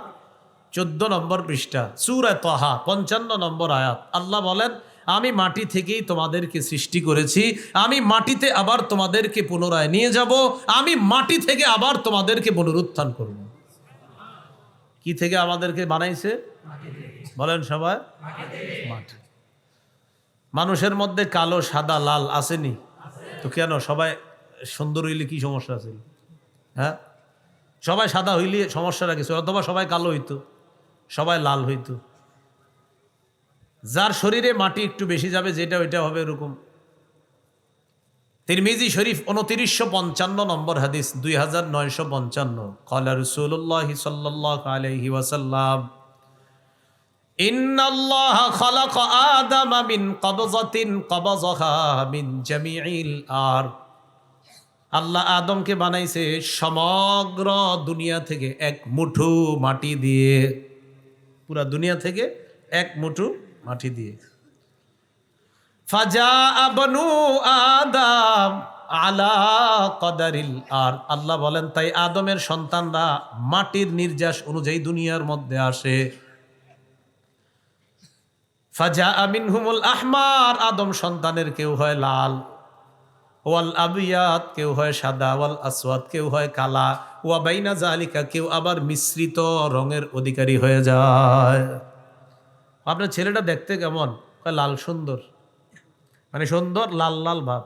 14 নম্বর পৃষ্ঠা, সূরা তাহা 55 নম্বর আয়াত। আল্লাহ বলেন, আমি মাটি থেকেই তোমাদেরকে সৃষ্টি করেছি, আমি মাটিতে আবার তোমাদেরকে পুনরায় নিয়ে যাব, আমি মাটি থেকে আবার তোমাদেরকে পুনরুত্থান করব। কি থেকে আমাদেরকে বানাইছে বলেন সবাই? মাটি। মানুষের মধ্যে কালো সাদা লাল আসেনি তো কেন? সবাই সুন্দর হইলে কি সমস্যা আছে? হ্যাঁ, সবাই সাদা হইলে সমস্যাটা কিছু, অথবা সবাই কালো হইতো, সবাই লাল হইতো। যার শরীরে মাটি একটু বেশি যাবে, যেটা ওইটা হবে এরকম। তিরমিজি শরীফ 2955 নম্বর হাদিস, 2955। ক্বালা রাসূলুল্লাহ সাল্লাল্লাহু আলাইহি ওয়াসাল্লাম, ইন্নাল্লাহা খালাকা আদামা মিন কবযাতিন কবযাহা মিন জামিইল আরদ। আল্লাহ আদমকে বানাইছে সমগ্র দুনিয়া থেকে এক মুঠো মাটি দিয়ে, পুরা দুনিয়া থেকে এক মুঠো মাটি দিয়ে। ফাজাআ বনু আদম আলা কদারিল আরদ। আল্লাহ বলেন, তাই আদমের সন্তানরা মাটির নির্যাস অনুযায়ী দুনিয়ার মধ্যে আসে। ফাজাআ মিনহুমুল আহমার, আদম সন্তানের কেউ হয় লাল, ওয়াল আবিয়াদ কেউ হয় সাদা, ওয়াল আসওয়াদ কেউ হয় কালা, ওয়া বাইনা জালিকা কেউ আবার মিশ্রিত রঙের অধিকারী হয়ে যায়। আপনার ছেলেটা দেখতে কেমন? লাল সুন্দর, মানে সুন্দর লাল লাল ভাব।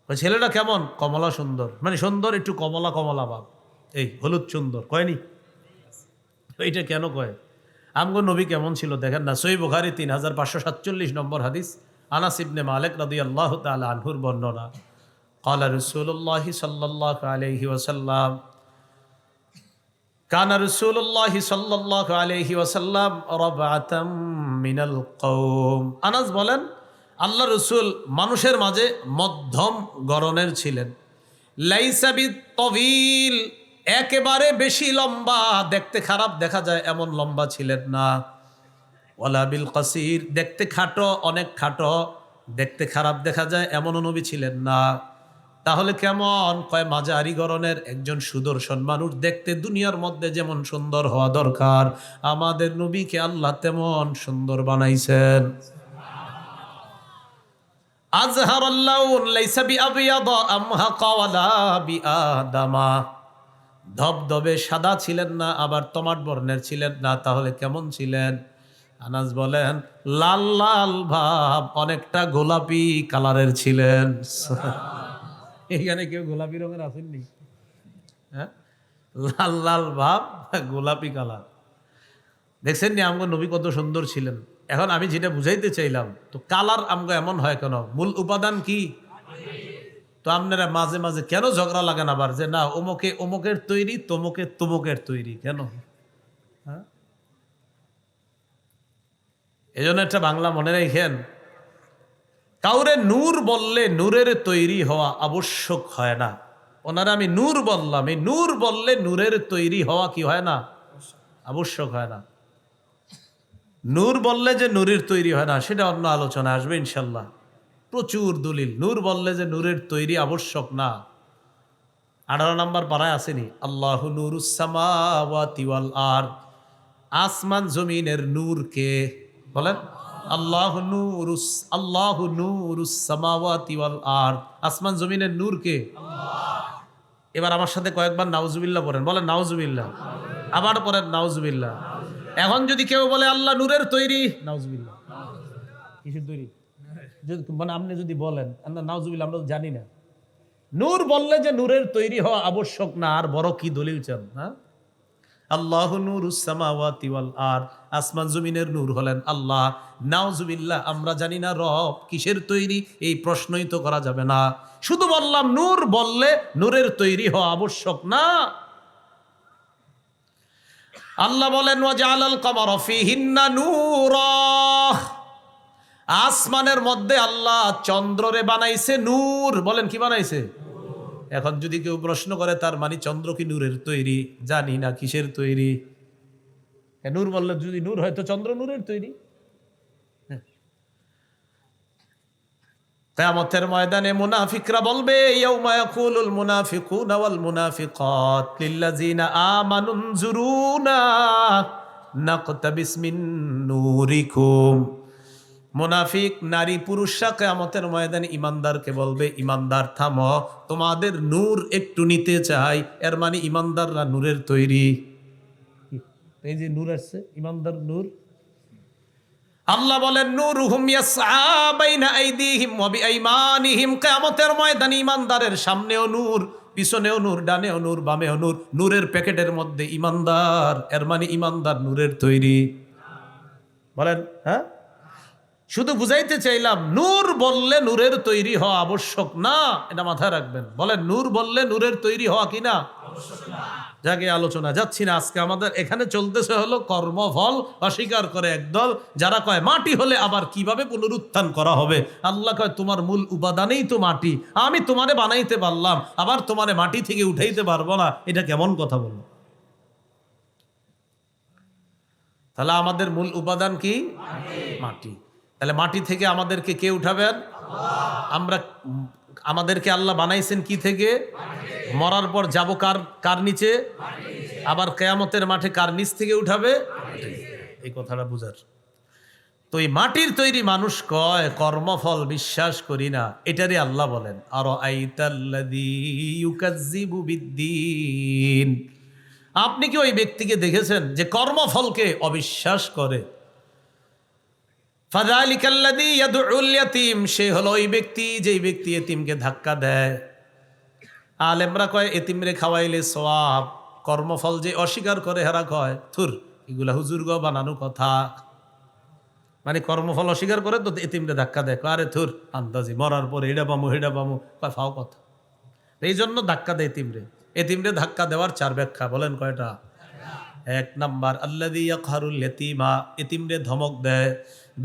ওই ছেলেটা কেমন? কমলা সুন্দর, মানে সুন্দর একটু কমলা কমলা ভাব। এই হলুদ সুন্দর কয়নি? এইটা কেন কয়? আমগো নবী কেমন ছিল দেখেন না। সহিহ বুখারী 3547 নম্বর হাদিস, আনাস ইবনে মালিক রাদিয়াল্লাহু তাআলা আনহুর বর্ণনা। ক্বালা রাসূলুল্লাহ সাল্লাল্লাহু আলাইহি ওয়াসাল্লাম, কানা রাসূলুল্লাহ সাল্লাল্লাহু আলাইহি ওয়াসাল্লাম রাবআতাম মিনাল কওম। আনাস বলেন, আল্লাহ রসুল মানুষের মাঝে মধ্যম গড়নের ছিলেন। লাইসা বিত্তবিল, একেবারে বেশি লম্বা, দেখতে খারাপ দেখা যায় এমন লম্বা ছিলেন না। ওয়ালা বিল কাসির, দেখতে খাটো, অনেক খাটো, দেখতে খারাপ দেখা যায় এমন নবী ছিলেন না। তাহলে কেমন? কয় মাঝারি গড়নের একজন সুদর্শন মানুষ, দেখতে দুনিয়ার মধ্যে যেমন সুন্দর হওয়া দরকার, আমাদের নবীকে আল্লাহ তেমন সুন্দর বানাইছেন। আযহারাল্লাউন লাইসা বিআবিয়াদা আমহাকা ওয়ালা বিআদামা, ধবধবে সাদা ছিলেন না, আবার তমাট বর্ণের ছিলেন না। তাহলে কেমন ছিলেন? আনাস বলেন, লাল লাল ভাব, অনেকটা গোলাপি কালারের ছিলেন। এখানে কেউ গোলাপি রঙের আসেননি? হ্যাঁ, লাল লাল ভাব, গোলাপি কালার। দেখছেন নি আমগো নবী কত সুন্দর ছিলেন? এখন আমি যেটা বুঝাইতে চাইলাম, তো কালার আমগো এমন হয় কেন? মূল উপাদান কি? তো আপনারা মাঝে মাঝে কেন ঝগড়া লাগান আবার, যে না অমুকে অমুকের তৈরি, তমুকে তমুকের তৈরি, কেন? হ্যাঁ, এই জন্য একটা বাংলা মনে রাখেন, কাউরে নূর বললে নূরের তৈরি হওয়া আবশ্যক হয় না। ওনারা আমি নূর বললাম, এই নূর বললে নূরের তৈরি হওয়া কি হয় না? আবশ্যক হয় না। নূর বললে যে নূরের তৈরি হয় না, সেটা অন্য আলোচনা আসবে ইনশাল্লাহ। প্রচুর দলিল। নূর বললে যে নূরের তৈরি আবশ্যক না। 18 নম্বর পারায় আসেনি, আল্লাহু নূরুস সামাওয়াতি ওয়াল আরদ, আসমান জমিনের নূর কে? বলেন, আল্লাহু নূরুস সামাওয়াতি ওয়াল আরদ, আসমান জমিনের নূর কে? এবার আমার সাথে কয়েকবার নাউজুবিল্লাহ পড়েন, বলেন নাউজুবিল্লাহ, আবার পড়েন নাউজুবিল্লাহ। এখন যদি কেউ বলে আল্লাহ নূরের তৈরি, নাউজুবিল্লাহ। কিসের তৈরি? মানে আপনি যদি বলেন আল্লাহ নাউজুবিল্লাহ, আমরা তো জানি না। নূর বললে যে নূরের তৈরি হওয়া আবশ্যক না, আর বড় কি দলিল চান? হ্যাঁ, আল্লাহু নূরুস সামাওয়াতি ওয়াল আরদ, আসমান জমিনের নূর হলেন আল্লাহ। নাউজুবিল্লাহ, আমরা জানি না রব কিসের তৈরি, এই প্রশ্নই তো করা যাবে না। শুধু বললাম নূর বললে নূরের তৈরি হওয়া আবশ্যক না। আল্লাহ বলেন, ওয়াজআলাল কমারা ফীহিন্না নূরা, আসমানের মধ্যে আল্লাহ চন্দ্ররে বানাইছে নূর। বলেন কি বানাইছে? এখন যদি কেউ প্রশ্ন করে তার মানে চন্দ্র কি নূরের তৈরি? জানি না কিসের তৈরি। নূর বললে যদি নূর হয় তো চন্দ্র নূরের তৈরি। কিয়ামতের ময়দানে মুনাফিকরা বলবে, ইয়াউমা ইয়াকুলুল মুনাফিকুনা ওয়াল মুনাফিকাত লিল্লাযিনা আমানু নজুরুনা নাকতাবিস মিন নূরিকুম। মুনাফিক নারী পুরুষরা কিয়ামতের ময়দানে ইমানদারকে বলবে, ইমানদার থামো, তোমাদের নূর একটু নিতে চাই। এর মানে ইমানদাররা নূরের তৈরি। এই যে নূর আসছে, ইমানদার নূর। আল্লাহ বলেন, নূরুহুম ইয়াসআ বাইনা আইদিহিম ওয়া বিআইমানিহিম। কিয়ামতের ময়দানে ইমানদারের সামনেও নূর, পিছনেও নূর, ডানেও নূর, বামেও নূর। নূরের প্যাকেটের মধ্যে ইমানদার। এর মানে ইমানদার নূরের তৈরি। বলেন হ্যাঁ? শুধু বুঝাইতে চাইলাম, নূর বললে নূরের তৈরি হওয়া আবশ্যক না, এটা মাথায় রাখবেন। বলেন, নূর বললে নূরের তৈরি হওয়া কিনা আবশ্যক না। যাকে আলোচনা যাচ্ছি না আজকে, আমাদের এখানে চলতেছে হলো কর্মফল অস্বীকার করে একদল, যারা কয় মাটি হলে আবার কিভাবে পুনরুত্থান করা হবে। আল্লাহ কয়, তোমার মূল উপাদানেই তো মাটি, আমি তোমারে বানাইতে পারলাম, আবার তোমারে মাটি থেকে উঠাইতে পারবো না। এটা কেমন কথা বলল? তাহলে আমাদের মূল উপাদান কি? মাটি। তাহলে মাটি থেকে আমাদেরকে কে উঠাবেন? আমরা, আমাদেরকে আল্লাহ বানাইছেন কি থেকে? মরার পর যাব কার নিচে? আবার কিয়ামতের মাঠে কার নিচ থেকে উঠাবে? এই কথাটা বুঝার। তো এই মাটির তৈরি মানুষ কয় কর্মফল বিশ্বাস করি না, এটারই আল্লাহ বলেন, আর আইতাল্লাযী ইউকাজ্জিবু বিদ্দীন। আপনি কি ওই ব্যক্তিকে দেখেছেন যে কর্মফলকে অবিশ্বাস করে? ফাযালিকাল্লাযী ইয়াদউল ইয়াতীম, সে হলো ওই ব্যক্তি যেই ব্যক্তি এতিমকে ধাক্কা দেয়। আলেমরা কয় এতিমরে খাওয়াইলে সওয়াব। কর্মফল যে অস্বীকার করে হেরা কয় থুর, এগুলা হুজুরগ বানানো কথা। মানে কর্মফল অস্বীকার করে তো এতিমরে ধাক্কা দেয়, আরে থুর আন্দাজি, মরার পরে এটা পামু হেডা পামু, কয় ফাও কথা। এই জন্য ধাক্কা দেয় এতিমরে। এতিমরে ধাক্কা দেওয়ার 4 ব্যাখ্যা, বলেন কয়টা? 1 নাম্বার, আল্লাযী ইয়াকহারুল ইয়াতীমা, এতিমরে ধমক দেয়।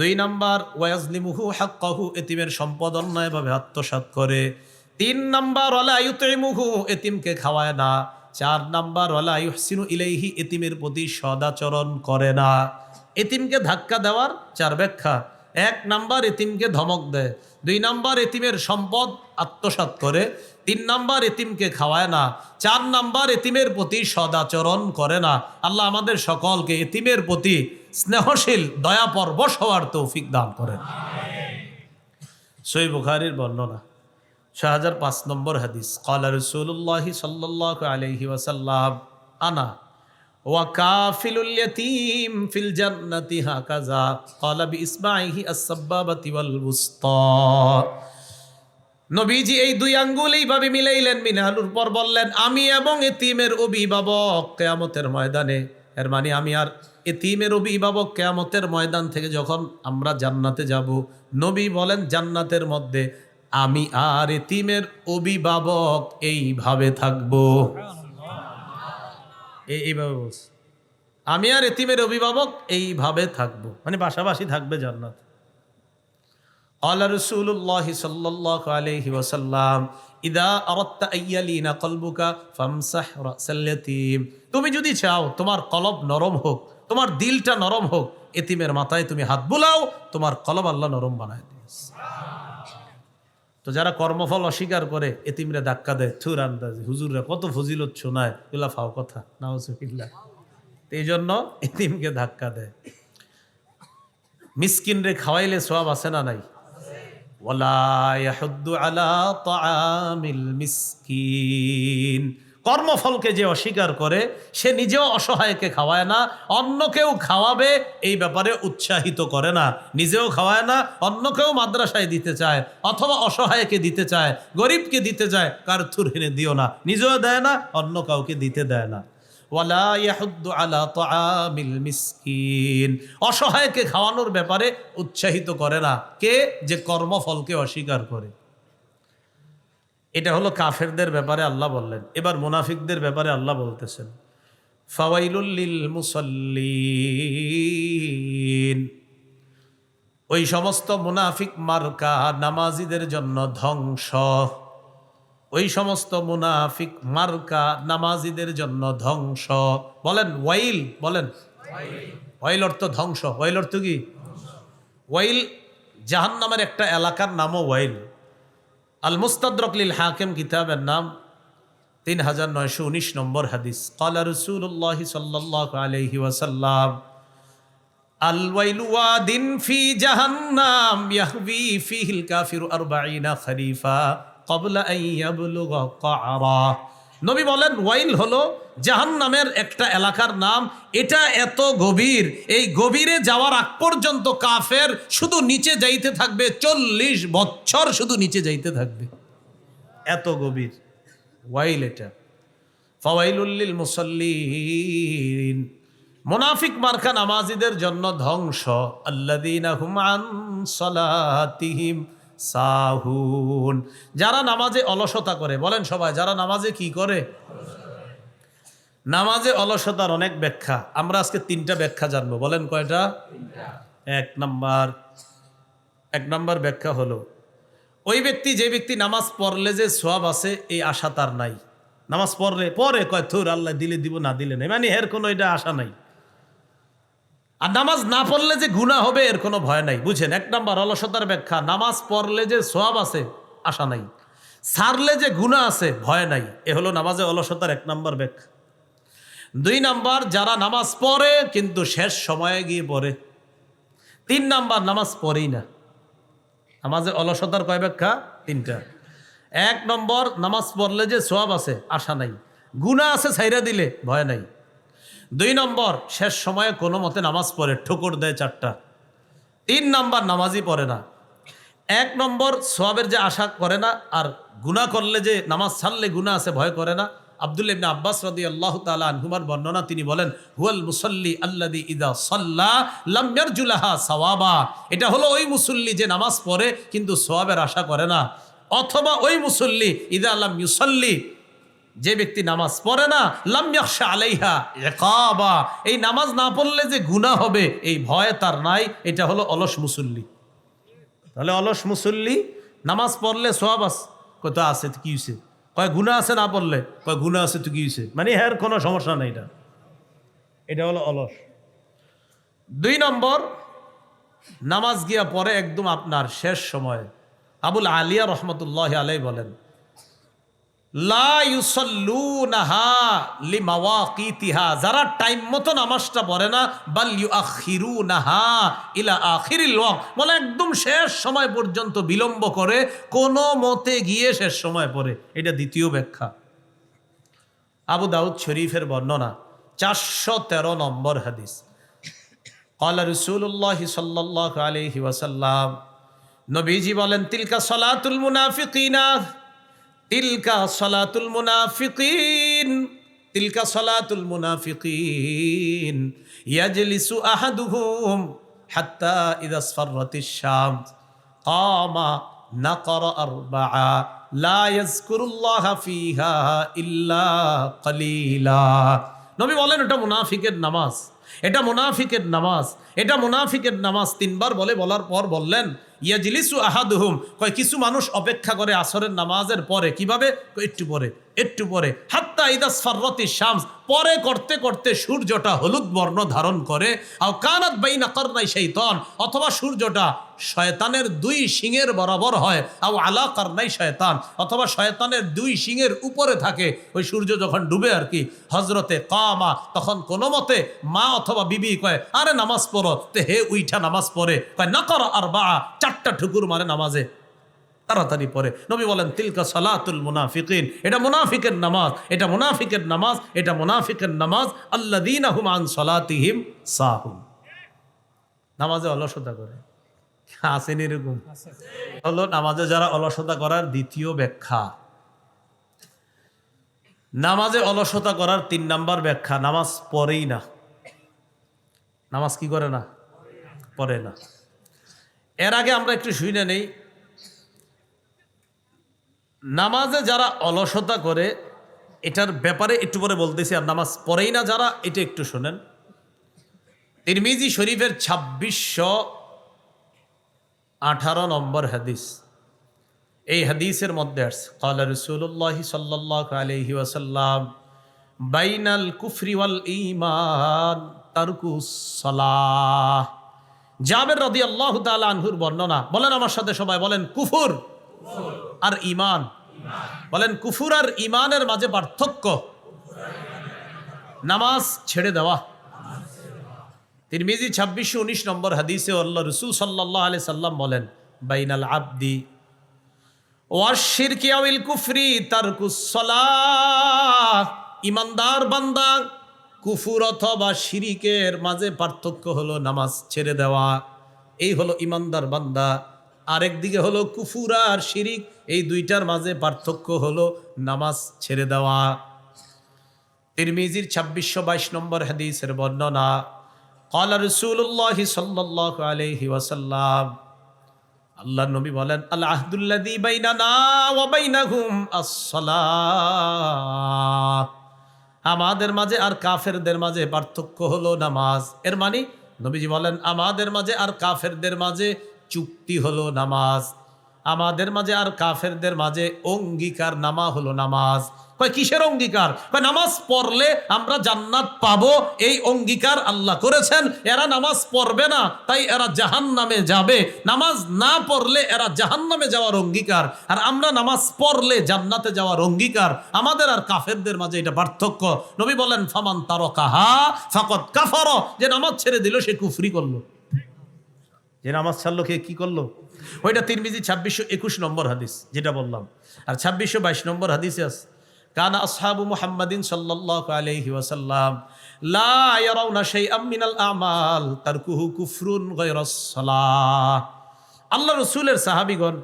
2 নাম্বার, ওয়াজলিমুহু হাক্কাহু, এতিমের সম্পদ অন্যায়ভাবে আত্মসাৎ করে। 3 নাম্বার, ওয়ালা ইউতিমুহু, এতিমকে খাওয়ায় না। 4 নাম্বার, ওয়ালা ইউহসিনু ইলাইহি, এতিমের প্রতি সদাচরণ করে না। এতিমকে ধাক্কা দেওয়ার 4 ব্যাখ্যা। 1 নাম্বার, এতিমকে ধমক দেয়। 2 নাম্বার, এতিমের সম্পদ আত্মসাৎ করে। 3 নাম্বার, এতিমকে খাওয়ায় না। 4 নাম্বার, এতিমের প্রতি সদাচরণ করে না। আল্লাহ আমাদের সকলকে এতিমের প্রতি স্নেহশীল, দয়াপরবশ হওয়ার তৌফিক দান করেন। সহিহ বুখারীর বর্ণনা, 6005 নম্বর হাদিস, ক্বালা রাসূলুল্লাহ সাল্লাল্লাহু আলাইহি ওয়াসাল্লাম, আনা ওয়া কাফিলুল ইয়াতীম ফিল জান্নাতি হাকাযা, ক্বালা বিইসবাইহি আস-সাব্বাবাতি ওয়াল বুসতা। নবীজি এই 2 আঙ্গুল এইভাবে মিলাইলেন, মিলানোর পর বললেন, আমি এবং এতিমের অভিভাবক কিয়ামতের ময়দানে। এর মানে আমি আর এতিমের অভিভাবক কিয়ামতের ময়দান থেকে যখন আমরা জান্নাতে যাব, নবী বলেন জান্নাতের মধ্যে আমি আর এতিমের অভিভাবক এইভাবে থাকবো। এইভাবে বলছি, আমি আর এতিমের অভিভাবক এইভাবে থাকবো, মানে পাশাপাশি থাকবে জান্নাত। قال رسول الله صلى الله عليه وسلم إذا أردت أن يلين قلبك فامسح رأس اليتيم। তুমি যদি চাও তোমার কলব নরম হোক, তোমার দিলটা নরম হোক, এতিমের মাথায় তুমি হাত বুলাও, তোমার কলব আল্লাহ নরম বানায় দিয়েছে। তো যারা কর্মফল অস্বীকার করে এতিমরে ধাক্কা দেয়, থুর আন্দাজি, হুজুররা কত ফজিলত শোনায়, এগুলা ফাও কথা, নাউজুবিল্লাহ। এই জন্য এতিমকে ধাক্কা দেয়। মিসকিন রে খাওয়াইলে সওয়াব আছে না নাই? ওয়ালা ইয়াহুদ্দু আলা তাআমিল মিসকিন। কর্মফলকে যে অস্বীকার করে সে নিজেও অসহায়কে খাওয়ায় না, অন্যকেও খাওয়াবে এই ব্যাপারে উৎসাহিত করে না। নিজেও খাওয়ায় না, অন্যকেও মাদ্রাসায় দিতে চায়, অথবা অসহায়কে দিতে চায়, গরিবকে দিতে চায়, কার থুর হেনে দিও না, নিজেও দেয় না, অন্য কাউকে দিতে দেয় না। ওয়ালা ইয়াহুদ্দু আলা তাআমিল মিসকিন, অসহায়কে খাওয়ানোর ব্যাপারে উৎসাহিত করে না। কে? যে কর্মফলকে অস্বীকার করে। এটা হলো কাফেরদের ব্যাপারে আল্লাহ বললেন। এবার মুনাফিকদের ব্যাপারে আল্লাহ বলতেছেন, ফাওয়াইলুল লিল মুসাল্লিন, ওই সমস্ত মুনাফিক মার্কা নামাজিদের জন্য ধ্বংস। ওই সমস্ত মুনাফিক মার্কা নামাজিদের জন্য ধ্বংস। বলেন ওয়াইল, বলেন ওয়াইল অর্থ ধ্বংস। ওয়াইল অর্থ কি? ওয়াইল জাহান্নামের একটা এলাকার নামও ওয়াইল। আল মুস্তাদরাক লিল হাকিম কিতাবের নাম 3919 নম্বর হাদিস। ক্বালা রাসূলুল্লাহ সাল্লাল্লাহু আলাইহি ওয়াসাল্লাম আল ওয়াইলু ওয়াদিন ফি জাহান্নাম ইয়াহবি ফিহিল কাফিরু 40 খরিফা ক্বাবলা আন ইয়াবলুগা ক্বারা। নবী বলেন ওয়াইল হলো জাহান্নামের একটা এলাকার নাম। এটা এত গভীর, এই গভীরে যাওয়ার আগ পর্যন্ত কাফের শুধু নিচে যাইতে থাকবে, 40 বছর শুধু নিচে যাইতে থাকবে, এত গভীর ওয়াইল এটা। ফাওয়াইলুল লিল মুসাল্লিন, মুনাফিক মার্কা নামাজীদের জন্য ধ্বংস। আল্লাযীনা হুম আন সালাতিহিম সাহুন, যারা নামাজে অলসতা করে। বলেন সবাই, যারা নামাজে কি করে? নামাজে অলসতার অনেক ব্যাখ্যা, আমরা আজকে 3টা ব্যাখ্যা জানবো। বলেন কয়টা? এক নাম্বার ব্যাখ্যা হলো ওই ব্যক্তি, যে ব্যক্তি নামাজ পড়লে যে সওয়াব আছে এই আশা তার নাই। নামাজ পরে কয় থুর আল্লাহ দিলে দিব না দিলে নাই, মানে এর কোনো এটা আশা নাই। আর নামাজ না পড়লে যে গুনাহ হবে এর কোনো ভয় নাই। বুঝেন, 1 নাম্বার অলসতার ব্যাখ্যা, নামাজ পড়লে যে সওয়াব আছে আশা নাই, ছাড়লে যে গুনাহ আছে ভয় নাই। এ হলো নামাজে অলসতার 1 নাম্বার ব্যাখ্যা। 2 নাম্বার, যারা নামাজ পড়ে কিন্তু শেষ সময়ে গিয়ে পড়ে। 3 নাম্বার, নামাজ পড়েই না। নামাজে অলসতার কয় ব্যাখ্যা? 3টা। 1 নম্বর, নামাজ পড়লে যে সওয়াব আছে আশা নাই, গুনাহ আছে ছাইরা দিলে ভয় নাই। 2 নম্বর, শেষ সময়ে কোনো মতে নামাজ পড়ে, ঠোকর দেয় 4টা। 3 নাম্বার, নামাজই পড়ে না। 1 নম্বর, সওয়াবের যে আশা করে না, আর গুনাহ করলে যে নামাজ ছাড়লে গুনাহ আছে ভয় করে না। আব্দুল্লাহ ইবনে আব্বাস রাদিয়াল্লাহু তাআলা আনহুমার বর্ণনা, তিনি বলেন হুয়াল মুসাল্লি আল্লাযী ইযা সাল্লা লাম ইয়ারজুলাহা সাওয়াবা, এটা হলো ওই মুসল্লি যে নামাজ পড়ে কিন্তু সওয়াবের আশা করে না। অথবা ওই মুসল্লি ইযা লাম ইউসাল্লি, যে ব্যক্তি নামাজ পড়ে না, লাম ইয়াখশা আলাইহা ইকাবা, এই নামাজ না পড়লে যে গুনাহ হবে এই ভয় তার নাই। এটা হলো অলস মুসল্লি। তাহলে অলস মুসল্লি নামাজ পড়লে সওয়াব আছে, কত আছে তো কি হইছে, কয় গুনাহ আছে না পড়লে, কয় গুনাহ আছে তো কি হইছে, মানে এর কোনো সমস্যা নাই। এটা হলো অলস। 2 নম্বর, নামাজ গিয়া পরে একদম আপনার শেষ সময়। আবুল আলিয়া রহমতুল্লাহ আলাইহি বলেন লা ইউসাল্লুনাহা লিমাওয়াকিতিহা, যারা টাইম মতো নামাজটা পড়ে না, বাল ইউআখিরুনাহা ইলা আখিরিল ওয়াক্ত, বলে একদম শেষ সময় পর্যন্ত বিলম্ব করে, কোনো মতে গিয়ে শেষ সময় পড়ে। এটা 2য় ব্যাখ্যা। আবু দাউদ শরীফের বর্ণনা 413 নম্বর হাদিস। ক্বালা রাসূলুল্লাহ সাল্লাল্লাহু আলাইহি ওয়াসাল্লাম, নবীজি বলেন তিলকা সালাতুল মুনাফিকিনা, তিলকা সালাতুল মুনাফিকিন, তিলকা সালাতুল মুনাফিকিন ইয়াজলিসু আহাদুহুম হাত্তা ইযা আসফারাতিশ শামস কামা নাকরা আরবাআ লা ইয়াযকুরুল্লাহা ফিহা ইল্লা কালিলা। নবী বলেন এটা মুনাফিকের নামাজ, এটা মুনাফিকের নামাজ, এটা মুনাফিকের নামাজ। 3 বার বলার পর বললেন ইয়াজলিসু আহাদুহুম, কয় কিছু মানুষ অপেক্ষা করে আসরের নামাজের পরে। কিভাবে? একটু পরে হাত্তা ইযা আসফারাতিশ শামস, পরে করতে করতে সূর্যটা হলুদ বর্ণ ধারণ করে। আও কানাত বাইনা কারনাই শাইতান, অথবা সূর্যটা শয়তানের 2 শিঙের বরাবর হয়। আও আলা কারনাই শয়তান, অথবা শয়তানের 2 শিঙের উপরে থাকে। ওই সূর্য যখন ডুবে আর কি, হজরতে কামা, তখন কোনো মতে মা অথবা বিবি কয় আরে নামাজ পড়ো, তে হে উইঠা নামাজ পড়ে, কয় নাকরা আরবাআ, 4টা ঠুকুর মারে নামাজে, তাড়াতাড়ি পড়ে। নবী বলেন তিলকা সালাতুল মুনাফিকিন, এটা মুনাফিকের নামাজ, এটা মুনাফিকের নামাজ, এটা মুনাফিকের নামাজ। আল্লাযীনা হুম আন সালাতিহিম সাহুন, নামাজে অলসতা করে। আসেন এরকম হলো নামাজে যারা অলসতা করার 2য় ব্যাখ্যা। নামাজে অলসতা করার 3 নাম্বার ব্যাখ্যা, নামাজ পড়েই না। নামাজ কি করে না? পড়ে না। এর আগে আমরা একটু শুনে নেই, নামাজে যারা অলসতা করে এটার ব্যাপারে একটু পরে বলতেছি। আর নামাজ পড়েই না যারা, এটা একটু শোনেন। তিরমিজি শরীফের 2618 নম্বর হাদিস। এই হাদিসের মধ্যে আছে ক্বালা রাসূলুল্লাহ সাল্লাল্লাহু আলাইহি ওয়াসাল্লাম বাইনাল কুফরি ওয়াল ঈমান তারকুস সালাহ। জাবের রাদিয়াল্লাহু তাআলা আনহুর বর্ণনা, বলেন আমার সাথে সবাই, বলেন কুফর আর ঈমান? বলেন কুফর আর ঈমানের মাঝে পার্থক্য? নামাজ ছেড়ে দেওয়া। তিরমিজি 2619 নম্বর হাদিসে আল্লাহ রাসূল সাল্লাল্লাহু আলাইহি সাল্লাম বলেন, বাইনাল আবদি ওয়াশ শিরকি আওয়াল কুফরি তারকুস সালাহ। ইমানদার বান্দা কুফর অথবা শিরিকের মাঝে পার্থক্য হলো নামাজ ছেড়ে দেওয়া। এই হলো ইমানদার বান্দা। আরেকদিকে হলো কুফর আর শিরিক, এই দুইটার মাঝে পার্থক্য হলো নামাজ ছেড়ে দেওয়া। তিরমিজির 2622 নম্বর হাদিসের বর্ণনা, ক্বালা রাসূলুল্লাহি সাল্লাল্লাহু আলাইহি ওয়াসাল্লাম, আল্লাহর নবী বলেন, আল আহদুল্লাযী বাইনানা ওয়া বাইনাহুম আস-সালাহ। আমাদের মাঝে আর কাফেরদের মাঝে পার্থক্য হলো নামাজ। এর মানে নবীজি বলেন আমাদের মাঝে আর কাফেরদের মাঝে চুক্তি হলো নামাজ, আমাদের মাঝে আর কাফেরদের মাঝে অঙ্গীকার নামা হলো নামাজ। কয় কিসের অঙ্গীকার? কয় নামাজ পড়লে আমরা জান্নাত পাবো, এই অঙ্গীকার আল্লাহ করেছেন। এরা নামাজ পড়বে না তাই এরা জাহান্নামে যাবে, নামাজ না পড়লে এরা জাহান্নামে যাওয়ার অঙ্গীকার, আর আমরা নামাজ পড়লে জান্নাতে যাওয়ার অঙ্গীকার। আমাদের আর কাফেরদের মাঝে এটা পার্থক্য। নবী বলেন ফামান তারাকাহা ফাকাদ কাফারা, যে নামাজ ছেড়ে দিল সে কুফরি করলো। যে নামাজ ছাড়লো কে কি করলো? ওইটা তিরমিজি 2621 নম্বর হাদিস যেটা বললাম। আর 2622 নম্বর হাদিসে আছে, কানা আসহাবু মুহাম্মাদিন সাল্লাল্লাহু আলাইহি ওয়াসাল্লাম লা ইয়ারাউনা শাইআম মিনাল আমাল তারকুহু কুফরুন গায়রাস সালাহ। আল্লাহ রাসূলের সাহাবীগণ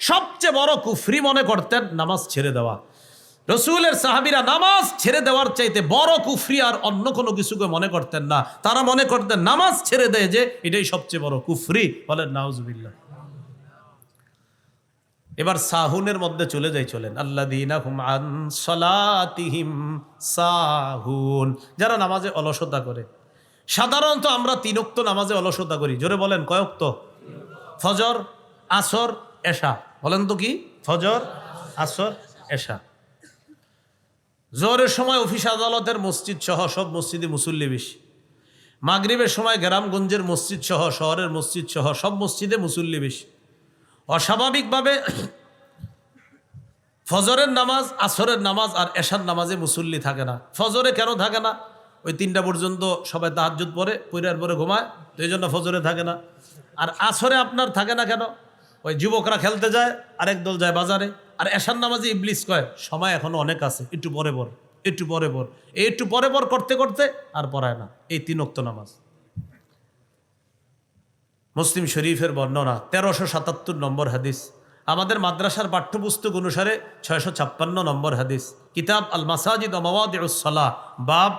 সবচেয়ে বড় কুফরি মনে করতেন নামাজ ছেড়ে দেওয়া। রসুলের সাহাবীরা নামাজ ছেড়ে দেওয়ার চাইতে বড় কুফরি আর অন্য কোনো কিছুকে মনে করতেন না। তারা মনে করতেন নামাজ ছেড়ে দেয় যে এটাই সবচেয়ে বড় কুফরি। বলেন নাউজুবিল্লাহ। এবার সাহুনের মধ্যে চলে যাই, চলেন। আল্লাযীনা হুম আন সালাতিহিম সাহুন, যারা নামাজে অলসতা করে। সাধারণত আমরা 3 ওয়াক্ত নামাজে অলসতা করি। জোরে বলেন কয় ওয়াক্ত? ফজর, আসর, এশা। বলেন তো কি? ফজর, আসর, এশা। জোহরের সময় অফিস আদালতের মসজিদ সহ সব মসজিদে মুসল্লি বেশি। মাগরিবের সময় গ্রামগঞ্জের মসজিদ সহ শহরের মসজিদ সহ সব মসজিদে মুসল্লি বেশি। অস্বাভাবিকভাবে ফজরের নামাজ, আসরের নামাজ আর এশার নামাজে মুসল্লি থাকে না। ফজরে কেন থাকে না? ওই 3টা পর্যন্ত সবাই তাহাজ্জুদ পড়ে, পড়ার পরে ঘুমায়, তো এই জন্য ফজরে থাকে না। আর আসরে আপনার থাকে না কেন? ওই যুবকরা খেলতে যায়, আরেক দল যায় বাজারে। আর এশার নামাজে ইবলিস কয় সময় এখনো অনেক আছে, একটু পরে পর, একটু পরে পর, এই একটু পরে পর করতে করতে আর পড়ায় না। এই 3 ওয়াক্ত নামাজ। মুসলিম শরীফের বর্ণনা 1377 নম্বর হাদিস। আমাদের মাদ্রাসার পাঠ্যপুস্তক অনুসারে 656 নম্বর হাদিস। কিতাব আল মাসাজিদ ওয়া মাওয়াদিউস সালাহ, বাব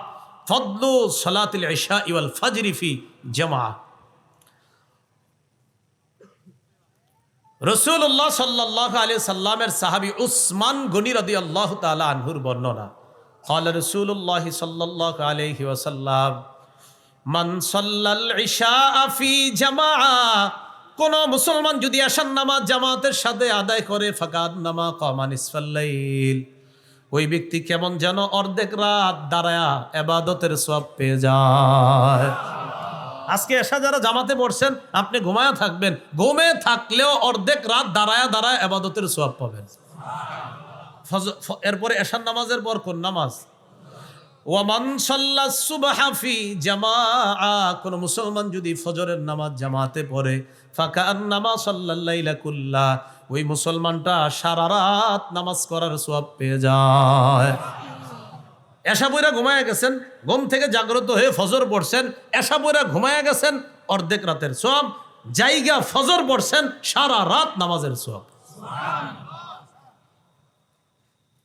ফদলু সালাতিল ইশা ওয়াল ফাজর ফি জামা। রাসূলুল্লাহ সাল্লাল্লাহু আলাইহি সাল্লামের সাহাবী উসমান গনি রাদিয়াল্লাহু তাআলা আনহুর বর্ণনা, ক্বালা রাসূলুল্লাহ সাল্লাল্লাহু আলাইহি ওয়াসাল্লাম মান সাল্লাল ইশা ফি জামাআ, কোন মুসলমান যদি এশার নামাজ জামাতের সাথে আদায় করে, ফাকান্নামা কামা নিসফাল লাইল, ওই ব্যক্তি কেমন যেন অর্ধেক রাত দাঁড়ায়া ইবাদতের সওয়াব পেয়ে যায়। আজকে এশা যারা জামাতে পড়ছেন, আপনি ঘুমায়া থাকবেন, ঘুমে থাকলেও অর্ধেক রাত দাঁড়ায়া দাঁড়ায় ইবাদতের সওয়াব পাবেন। এরপরে এশার নামাজের পর কোন নামাজ? ওয়ামান সাল্লাস সুবহা ফি জামাআ, কোন মুসলমান যদি ফজরের নামাজ জামাতে পড়ে, ফাকান্নামা সাল্লাল লাইলা কুল্লা, ওই মুসলমানটা সারা রাত নামাজ করার সওয়াব পেয়ে যায়। এশা পড়া ঘুমায়া গেছেন, ঘুম থেকে জাগ্রত হয়ে ফজর পড়ছেন, এশা পড়া ঘুমায়া গেছেন, অর্ধেক রাতের সওয়াব। জায়গা ফজর পড়ছেন, সারা রাত নামাজের সওয়াব।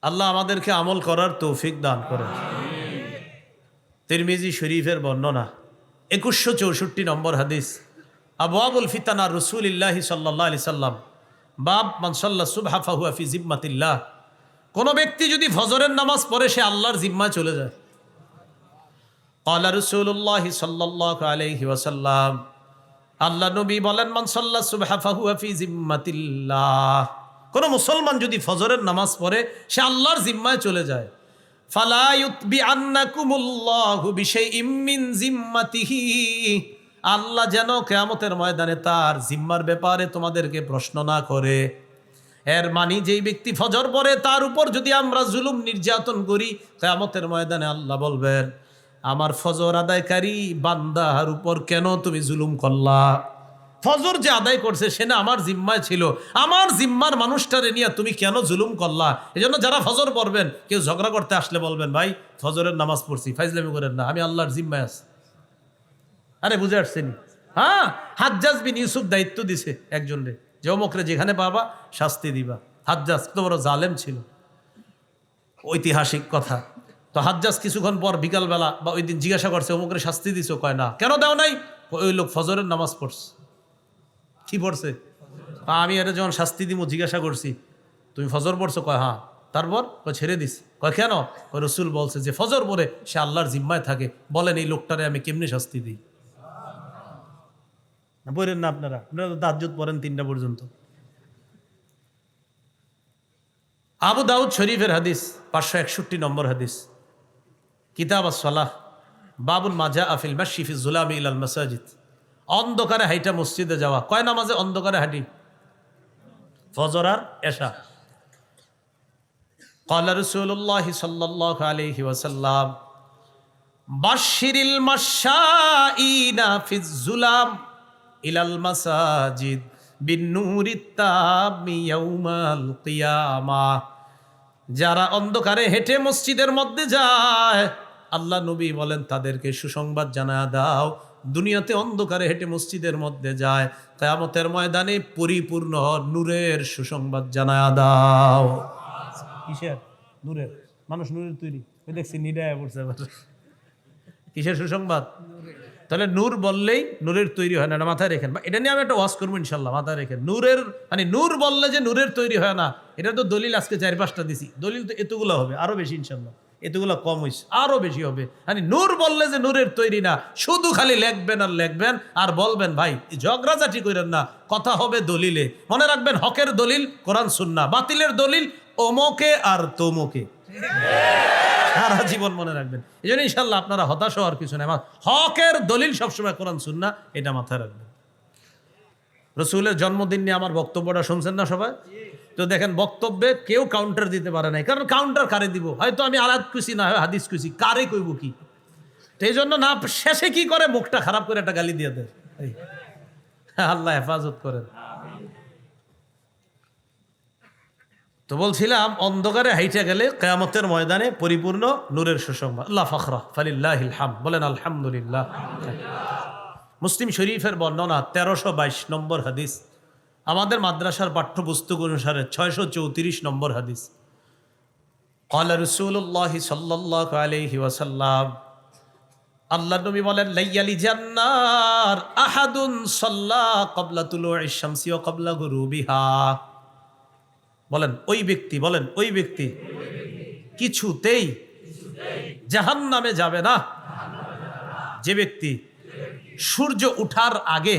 আল্লাহ আমাদেরকে আমল করার তৌফিক দান করেন। তিরমিজি শরীফের বর্ণনা 2164 নম্বর হাদিস। আবওয়াবুল ফিতানা রাসূলিল্লাহি সাল্লাল্লাহু আলাইহি সাল্লাম, বাব মান সাল্লা সুবহা ফাহুয়া ফি জিম্মাতিল্লাহ, কোন ব্যক্তি যদি ফজরের নামাজ পড়ে সে আল্লাহর জিম্মায় চলে যায়। ক্বালা রাসূলুল্লাহ সাল্লাল্লাহু আলাইহি ওয়াসাল্লাম, আল্লাহ নবী বলেন মান সাল্লা সুবহা ফাহুয়া ফি জিম্মাতিল্লাহ, কোন মুসলমান যদি ফজরের নামাজ পড়ে সে আল্লাহর জিম্মায় চলে যায়। ফালা ইউতবিআন্নাকুমুল্লাহু বিশাইইম মিন জিম্মাতিহি, আল্লাহ যেন কিয়ামতের ময়দানে তার জিম্মার ব্যাপারে তোমাদেরকে প্রশ্ন না করে। এর মানে যেই ব্যক্তি ফজর পড়ে তার উপর যদি আমরা জুলুম নির্যাতন করি, কিয়ামতের ময়দানে আল্লাহ বলবেন, আমার ফজর আদায়কারী বান্দার উপর কেন তুমি জুলুম করলা? ফজর যে আদায় করছে সে না আমার জিম্মায় ছিল, আমার জিম্মার মানুষটারে নিয়ে তুমি কেন জুলুম করলা? এই জন্য যারা ফজর পড়বেন, কেউ ঝগড়া করতে আসলে বলবেন, ভাই ফজরের নামাজ পড়ছি, ফাইজলামি করেন না, আমি আল্লাহর জিম্মায় আছি। আরে বুঝে আসছেন? হ্যাঁ, হাজ্জাজ বিন ইউসুফ দায়িত্ব দিছে একজনরে, যে অমুকরে যেখানে পাবা শাস্তি দিবা। হাজ্জাজ তো বড় জালেম ছিল, ঐতিহাসিক কথা। তো হাজ্জাজ কিছুক্ষণ পর বিকালবেলা বা ওই দিন জিজ্ঞাসা করছে, অমুকরে শাস্তি দিছো? কয় না। কেন দাও নাই? ওই লোক ফজরের নামাজ পড়ছে। কি পড়ছে? আমি এটা যখন শাস্তি দিব জিজ্ঞাসা করছি, তুমি ফজর পড়ছো? কয় হ্যাঁ। তারপর ছেড়ে দিস। কয় কেন? রসুল বলছে যে ফজর পড়ে সে আল্লাহর জিম্মায় থাকে, বলেন এই লোকটারে আমি কেমনি শাস্তি দিই? পড়েন না আপনারা, আপনারা তো তাহাজ্জুদ পড়েন 3টা পর্যন্ত। আবু দাউদ শরীফের হাদিস, 561 নম্বর হাদিস, কিতাব আস-সালাহ, বাবুল মাজা আফিল মাশি ফি যুলামি ইলাল মাসাজিদ। অন্ধকারে হাইটা মসজিদে যাওয়া। কয় নামাজে অন্ধকারে হাঁটি? ফজর আর এশা। ক্বালা রাসূলুল্লাহ সাল্লাল্লাহু আলাইহি ওয়াসাল্লাম, বাশশিরিল মাশাঈনা ফিজ যুলাম ইলাল মাসাজিদ বিন-নূরিত তাম্মি ইয়াউমাল কিয়ামাহ। যারা অন্ধকারে হেঁটে মসজিদের মধ্যে যায়, আল্লাহ নবী বলেন তাদেরকে সুসংবাদ জানায়া দাও, দুনিয়াতে অন্ধকারে হেঁটে মসজিদের মধ্যে যায়, কিয়ামতের ময়দানে পরিপূর্ণ নূরের সুসংবাদ জানায়া দাও। কিসের? নূরের। মানুষ নূরের তৈরি। ওই দেখছি নিডায় পড়ছে। কিসের সুসংবাদ? তাহলে নূর বললেই নূরের তৈরি হয় না, এটা মাথায় রেখেন। এটা নিয়ে আমি একটা ওয়াজ করবো ইনশাল্লাহ, মাথায় রেখেন। নূরের মানে নূর বললে যে নূরের তৈরি হয় না, এটা তো দলিল আজকে 4-5টা দিছি। দলিল তো এতগুলো হবে, আরো বেশি ইনশাল্লাহ। এতগুলো কম হয়েছে, আরো বেশি হবে। মানে নূর বললে যে নূরের তৈরি না, শুধু খালি লেখবেন আর লেখবেন আর বলবেন ভাই ঝগড়াঝাটি করেন না, কথা হবে দলিলে। মনে রাখবেন, হকের দলিল কোরআন সুন্নাহ, বাতিলের দলিল অমুকে আর তমুকে। সারা জীবন মনে রাখবেন। এই জন্য ইনশাল্লাহ আপনারা হতাশ হওয়ার কিছু নেই, হকের দলিল সবসময় কোরআন সুন্নাহ, এটা মাথায় রাখবেন। রসুলের জন্মদিন নিয়ে আমার বক্তব্যটা শুনছেন না সবাই? তো দেখেন, বক্তব্যে কেউ কাউন্টার দিতে পারে নাই, কারণ কাউন্টার কারে দিব? হয়তো আমি আয়াত খুশি না হয় হাদিস খুশি, কারে কইব কি? তো এই জন্য না, শেষে কি করে মুখটা খারাপ করে একটা গালি দিয়ে দেয়। আল্লাহ হেফাজত করেন। তো বলছিলাম, অন্ধকারে হাইটে গেলে কিয়ামতের ময়দানে পরিপূর্ণ নূরের সুসংবাদ। আল্লাহ ফাখরা ফালিল্লাহিল হামদ, বলেন আলহামদুলিল্লাহ। মুসলিম শরীফের বর্ণনা 1322 নম্বর হাদিস, আমাদের মাদ্রাসার পাঠ্যপুস্তক অনুসারে 634 নম্বর হাদিস। ক্বালা রাসূলুল্লাহ সাল্লাল্লাহু আলাইহি ওয়াসাল্লাম, আল্লাহ নবী বলেন, লাইয়ালি জান্নার আহাদুন সাল্লা ক্বাবলা তুলুইশ শামসি ওয়া ক্বাবলা গুরুবিহা। বলেন ওই ব্যক্তি, বলেন ওই ব্যক্তি কিছুতেই জাহান্নামে যাবে না যে ব্যক্তি সূর্য উঠার আগে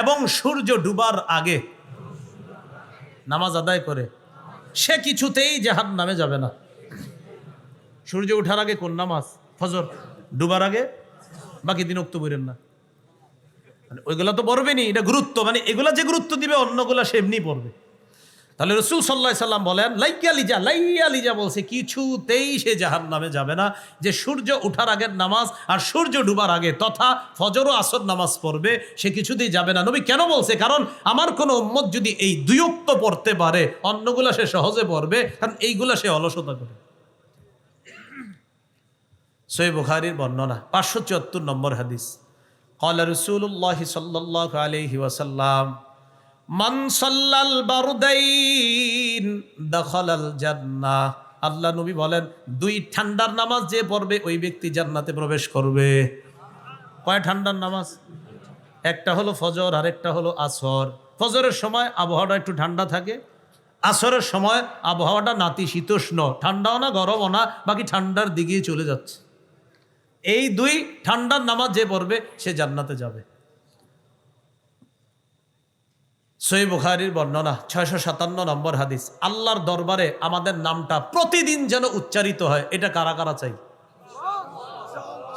এবং সূর্য ডুবার আগে নামাজ আদায় করে, সে কিছুতেই জাহান্নামে যাবে না। সূর্য উঠার আগে কোন নামাজ? ফজর। ডুবার আগে বাকি দিন উক্ত বলেন না, মানে ওইগুলা তো পড়বেনি, এটা গুরুত্ব, মানে এগুলা যে গুরুত্ব দিবে অন্যগুলা সে এমনি পড়বে। তাহলে রাসূল সাল্লাল্লাহু আলাইহি সাল্লাম বলেন, লাইয়ালিজা বলছে কিছুতেই সে জাহান্নামে যাবে না, যে সূর্য উঠার আগের নামাজ আর সূর্য ডুবার আগে তথা ফজর ও আসর নামাজ পড়বে, সে কিছুতেই যাবে না। নবী কেন বলছে? কারণ আমার কোনো উম্মত যদি এই 2 ওয়াক্ত পড়তে পারে, অন্যগুলা সে সহজে পড়বে, কারণ এইগুলা সে অলসতা করে। সহিহ বুখারীর বর্ণনা 574 নম্বর হাদিস। ক্বালা রাসূলুল্লাহ সাল্লাল্লাহু আলাইহি ওয়াসাল্লাম, মান সাল্লাল বারদাইন দাখালাল জান্নাহ। আল্লাহ নবী বলেন, 2 ঠান্ডার নামাজ যে পড়বে ওই ব্যক্তি জান্নাতে প্রবেশ করবে। কয় ঠান্ডার নামাজ? একটা হলো ফজর আর একটা হলো আসর। ফজরের সময় আবহাওয়াটা একটু ঠান্ডা থাকে, আসরের সময় আবহাওয়াটা নাতিশীতোষ্ণ, ঠান্ডাও না গরমও না, বাকি ঠান্ডার দিকেই চলে যাচ্ছে। এই 2 ঠান্ডার নামাজ যে পড়বে সে জান্নাতে যাবে। সহিহ বুখারীর বর্ণনা 657 নম্বর হাদিস। আল্লাহর দরবারে আমাদের নামটা প্রতিদিন যেন উচ্চারিত হয়, এটা কারা কারা চাই?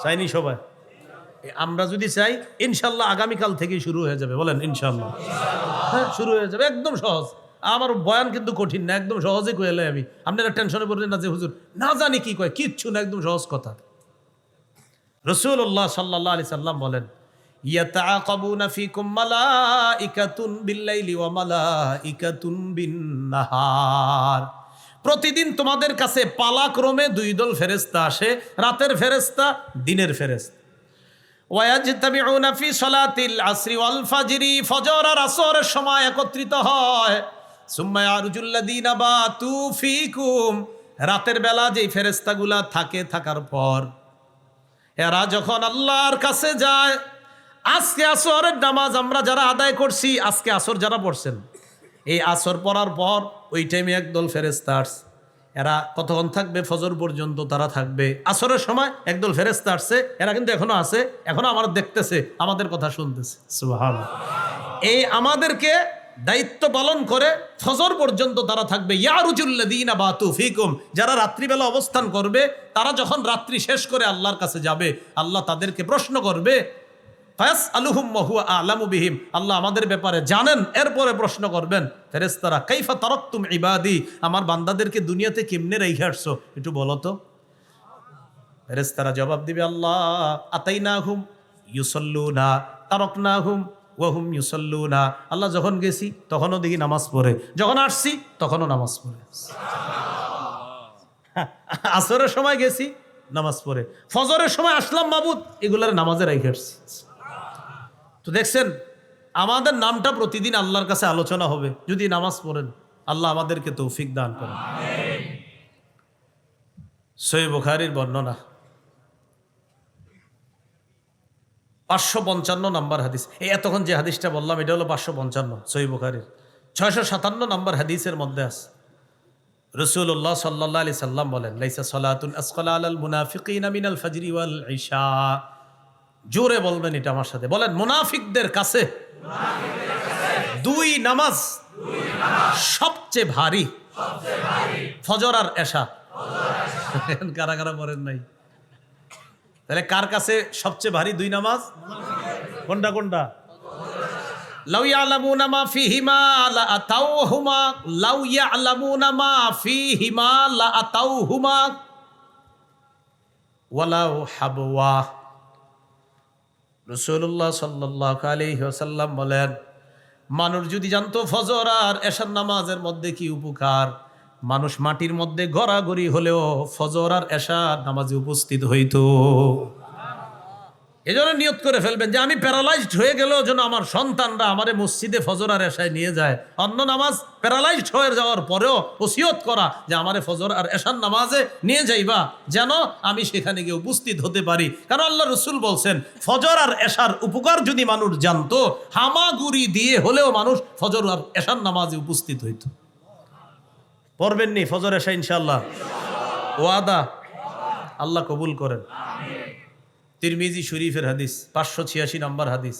চাইনি সবাই? আমরা যদি চাই, ইনশাল্লাহ আগামীকাল থেকেই শুরু হয়ে যাবে। বলেন ইনশাল্লাহ। হ্যাঁ, শুরু হয়ে যাবে, একদম সহজ। আমার বয়ান কিন্তু কঠিন না, একদম সহজে কইলে আমি, আপনারা টেনশনে পড়লেন না যে হুজুর না জানি কি কয়, কিচ্ছু না, একদম সহজ কথা। রাসূলুল্লাহ সাল্লাল্লাহু আলাইহি সাল্লাম বলেন, ইয়াতাআকাবুনা ফীকুম মালাইকাতুন বিল-লাইলি ওয়া মালাইকাতুন বিন-নাহার। প্রতিদিন তোমাদের কাছে পালাক্রমে দুই দল ফেরেশতা আসে, রাতের ফেরেশতা, দিনের ফেরেশতা। ওয়ায়াজতামিউনা ফি সালাতিল আসরি ওয়াল ফাজরি, ফজর আর আসরের সময় একত্রিত হয়। সুম্মা ইয়ারজুল্লাযীনা বাতু ফীকুম, রাতের বেলা যেই ফেরেশতাগুলা থাকে, থাকার পর এরা যখন আল্লাহর কাছে যায়, আজকে আসরের নামাজ আমরা যারা আদায় করছি, আজকে আসর যারা পড়ছেন, এই আসর পড়ার পর ওই টাইমে একদল ফেরেশতা আসছে। এরা কতক্ষণ থাকবে? ফজর পর্যন্ত তারা থাকবে। আসরের সময় একদল ফেরেশতা আসছে, এরা কিন্তু এখনো আছে, এখনো আমার দেখতেছে, আমাদের কথা শুনতেছে। সুবহানাল্লাহ। এই আমাদেরকে দায়িত্ব পালন করে ফজর পর্যন্ত তারা থাকবে। ইয়ারুজুল্লাযীনা বাতু ফীকুম, যারা রাত্রিবেলা অবস্থান করবে, তারা যখন রাত্রি শেষ করে আল্লাহর কাছে যাবে, আল্লাহ তাদেরকে প্রশ্ন করবে, ফায়াসআলুহুম ওয়া হুয়া আ'লামু বিহিম, আল্লাহ আমাদের ব্যাপারে জানেন, এরপরে প্রশ্ন করবেন ফেরেশতারা, কাইফা তারাকতুম ইবাদি, আমার বান্দাদেরকে দুনিয়াতে কেমনে রেখে আসছো একটু বলো তো। ফেরেশতারা জবাব দিবে, আল্লাহ আতাইনাহুম ইউসাল্লুনা তারাকনাহুম ওয়া হুম ইউসাল্লুনা, আল্লাহ যখন গেছি তখনও দেখি নামাজ পড়ে, যখন আসছি তখনও নামাজ পড়ে। আসরের সময় গেছি নামাজ পড়ে, ফজরের সময় আসলাম মাবুদ, এগুলার নামাজে রেখে আসছি। তো দেখছেন, আমাদের নামটা প্রতিদিন আল্লাহর কাছে আলোচনা হবে যদি নামাজ পড়েন। আল্লাহ আমাদেরকে তৌফিক দান করেন। সহিহ বুখারীর বর্ণনা 555 নম্বর হাদিস। এই এতক্ষণ যে হাদিসটা বললাম এটা হলো 555 সহিহ বুখারীর 657 নম্বর হাদিসের মধ্যে আছে। রাসূলুল্লাহ সাল্লাল্লাহু আলাইহি সাল্লাম বলেন, লাইসা সালাতুন আসকালা আলাল মুনাফিকিনা মিনাল ফাজরি ওয়াল ইশা। জোরে বলবেন এটা আমার সাথে, বলেন, মুনাফিকদের কাছে দুই নামাজ সবচেয়ে ভারী, ফজর আর এশা। কারা কারা পড়েন নাই? তাহলে কার কাছে সবচেয়ে ভারী দুই নামাজ? কোনটা কোনটা? লাউ ইয়ালামুনা মা ফীহিমা লা আতাউহুমা, লাউ ইয়ালামুনা মা ফীহিমা লা আতাউহুমা ওয়ালাউ হাবওয়া। রাসূলুল্লাহ সাল্লাল্লাহু আলাইহি ওয়াসাল্লাম বলেন, মানুষ যদি জানতো ফজর আর এশার নামাজের মধ্যে কি উপকার, মানুষ মাটির মধ্যে গড়াগড়ি হলেও ফজর আর এশার নামাজে উপস্থিত হইতো। এজন্য নিয়ত করে ফেলবেন যে আমি প্যারালাইজড হয়ে গেলেও যেন আমার সন্তানরা আমারে মসজিদে ফজর আর এশায় নিয়ে যায়। অন্য নামাজ প্যারালাইজড হয়ে যাওয়ার পরেও ওসিয়ত করা যে আমারে ফজর আর এশার নামাজে নিয়ে যাইবা, যেন আমি সেখানে গিয়ে উপস্থিত হতে পারি। কারণ আল্লাহ রসুল বলছেন, ফজর আর এশার উপকার যদি মানুষ জানতো, হামাগুড়ি দিয়ে হলেও মানুষ ফজর আর এশার নামাজে উপস্থিত হইতো। পড়বেন নি ফজর এশা ইনশাআল্লাহ? ওয়াদা? আল্লাহ কবুল করেন। তিরমিজি শরীফের হাদিস 586 নম্বর হাদিস।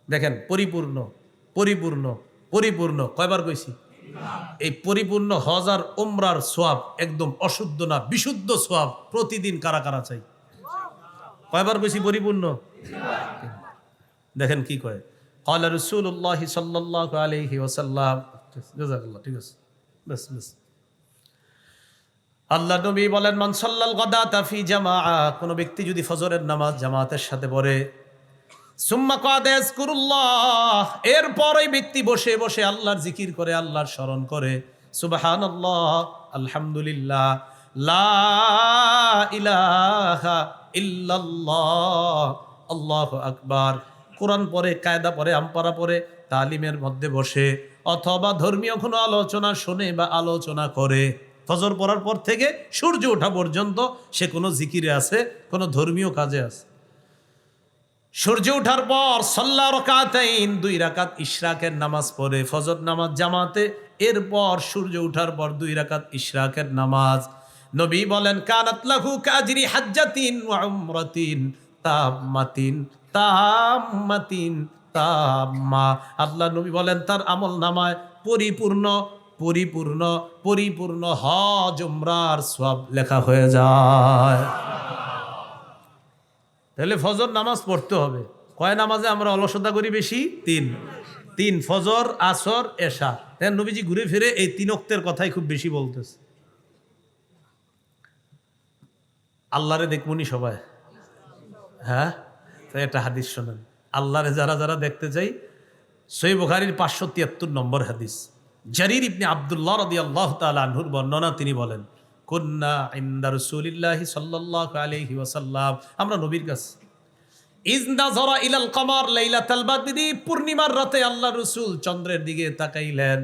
দেখেন, পরিপূর্ণ পরিপূর্ণ পরিপূর্ণ, কয়বার কইছি? এই পরিপূর্ণ হজ আর উমরার সোয়াব, একদম অশুদ্ধ না বিশুদ্ধ সোয়াব প্রতিদিন কারা কারা চাই? কয়বার কইছি পরিপূর্ণ? দেখেন কি কয়, ক্বালা রাসূলুল্লাহ সাল্লাল্লাহু আলাইহি ওয়াসাল্লাম, জাযাকাল্লাহ, ঠিক আছে, বাস বাস। আল্লাহ নবী বলেন, মান সাল্লাল গাদাতা ফি জামাআ, কোন ব্যক্তি যদি ফজরের নামাজ জামাতের সাথে পড়ে, সুম্মা কাদা ইয়াজকুরুল্লাহ, এরপর ওই ব্যক্তি বসে বসে আল্লাহর জিকির করে, আল্লাহর স্মরণ করে, সুবহানাল্লাহ, আলহামদুলিল্লাহ, লা ইলাহা ইল্লাল্লাহ, আল্লাহু আকবার, কোরআন পড়ে, কায়দা পড়ে, আমপারা পড়ে, তালিমের মধ্যে বসে, অথবা ধর্মীয় কোনো আলোচনা শুনে বা আলোচনা করে, ফজর পড়ার পর থেকে সূর্য ওঠা পর্যন্ত সে কোনো জিকিরে আছে, কোনো ধর্মীয় কাজে আছে। সূর্য ওঠার পর সাল্লা রাকাতাইন, 2 রাকাত ইশরাকের নামাজ পড়ে, ফজর নামাজ জামাতে, এরপর সূর্য ওঠার পর 2 রাকাত ইশরাকের নামাজ। নবী বলেন, কানাত লাহু কাজরি হাজ্জাতিন ওয়া উমরাতিন তাম্মাতিন তাম্মাতিন তাম্মা। আল্লাহ নবী বলেন, তার আমল নামায় পরিপূর্ণ পরিপূর্ণ পরিপূর্ণ হজ উমরার সওয়াব লেখা হয়ে যায়। তাহলে ফজর নামাজ পড়তে হবে। কয় নামাজে আমরা অলসতা করি বেশি? 3। তিন, ফজর, আসর, এশা। নবীজি ঘুরে ফিরে এই 3 ওয়াক্তের কথাই খুব বেশি বলতেছে। আল্লাহরে দেখবনি সবাই, হ্যাঁ? তো একটা হাদিস শোনেন, আল্লাহরে যারা যারা দেখতে চাই, সহিহ বুখারীর 573 নম্বর হাদিস, জারির ইবনে আব্দুল্লাহ রাদিয়াল্লাহু তাআলা আনহুর বর্ণনা, তিনি বলেন, কুন্না ইনদা রাসূলিল্লাহি সাল্লাল্লাহু আলাইহি ওয়াসাল্লাম, আমরা নবীর কাছে, ইজ নাযারা ইলাল কমার লাইলাতাল বদরি, পূর্ণিমার রাতে আল্লাহ রাসূল চন্দ্রের দিকে তাকাইলেন,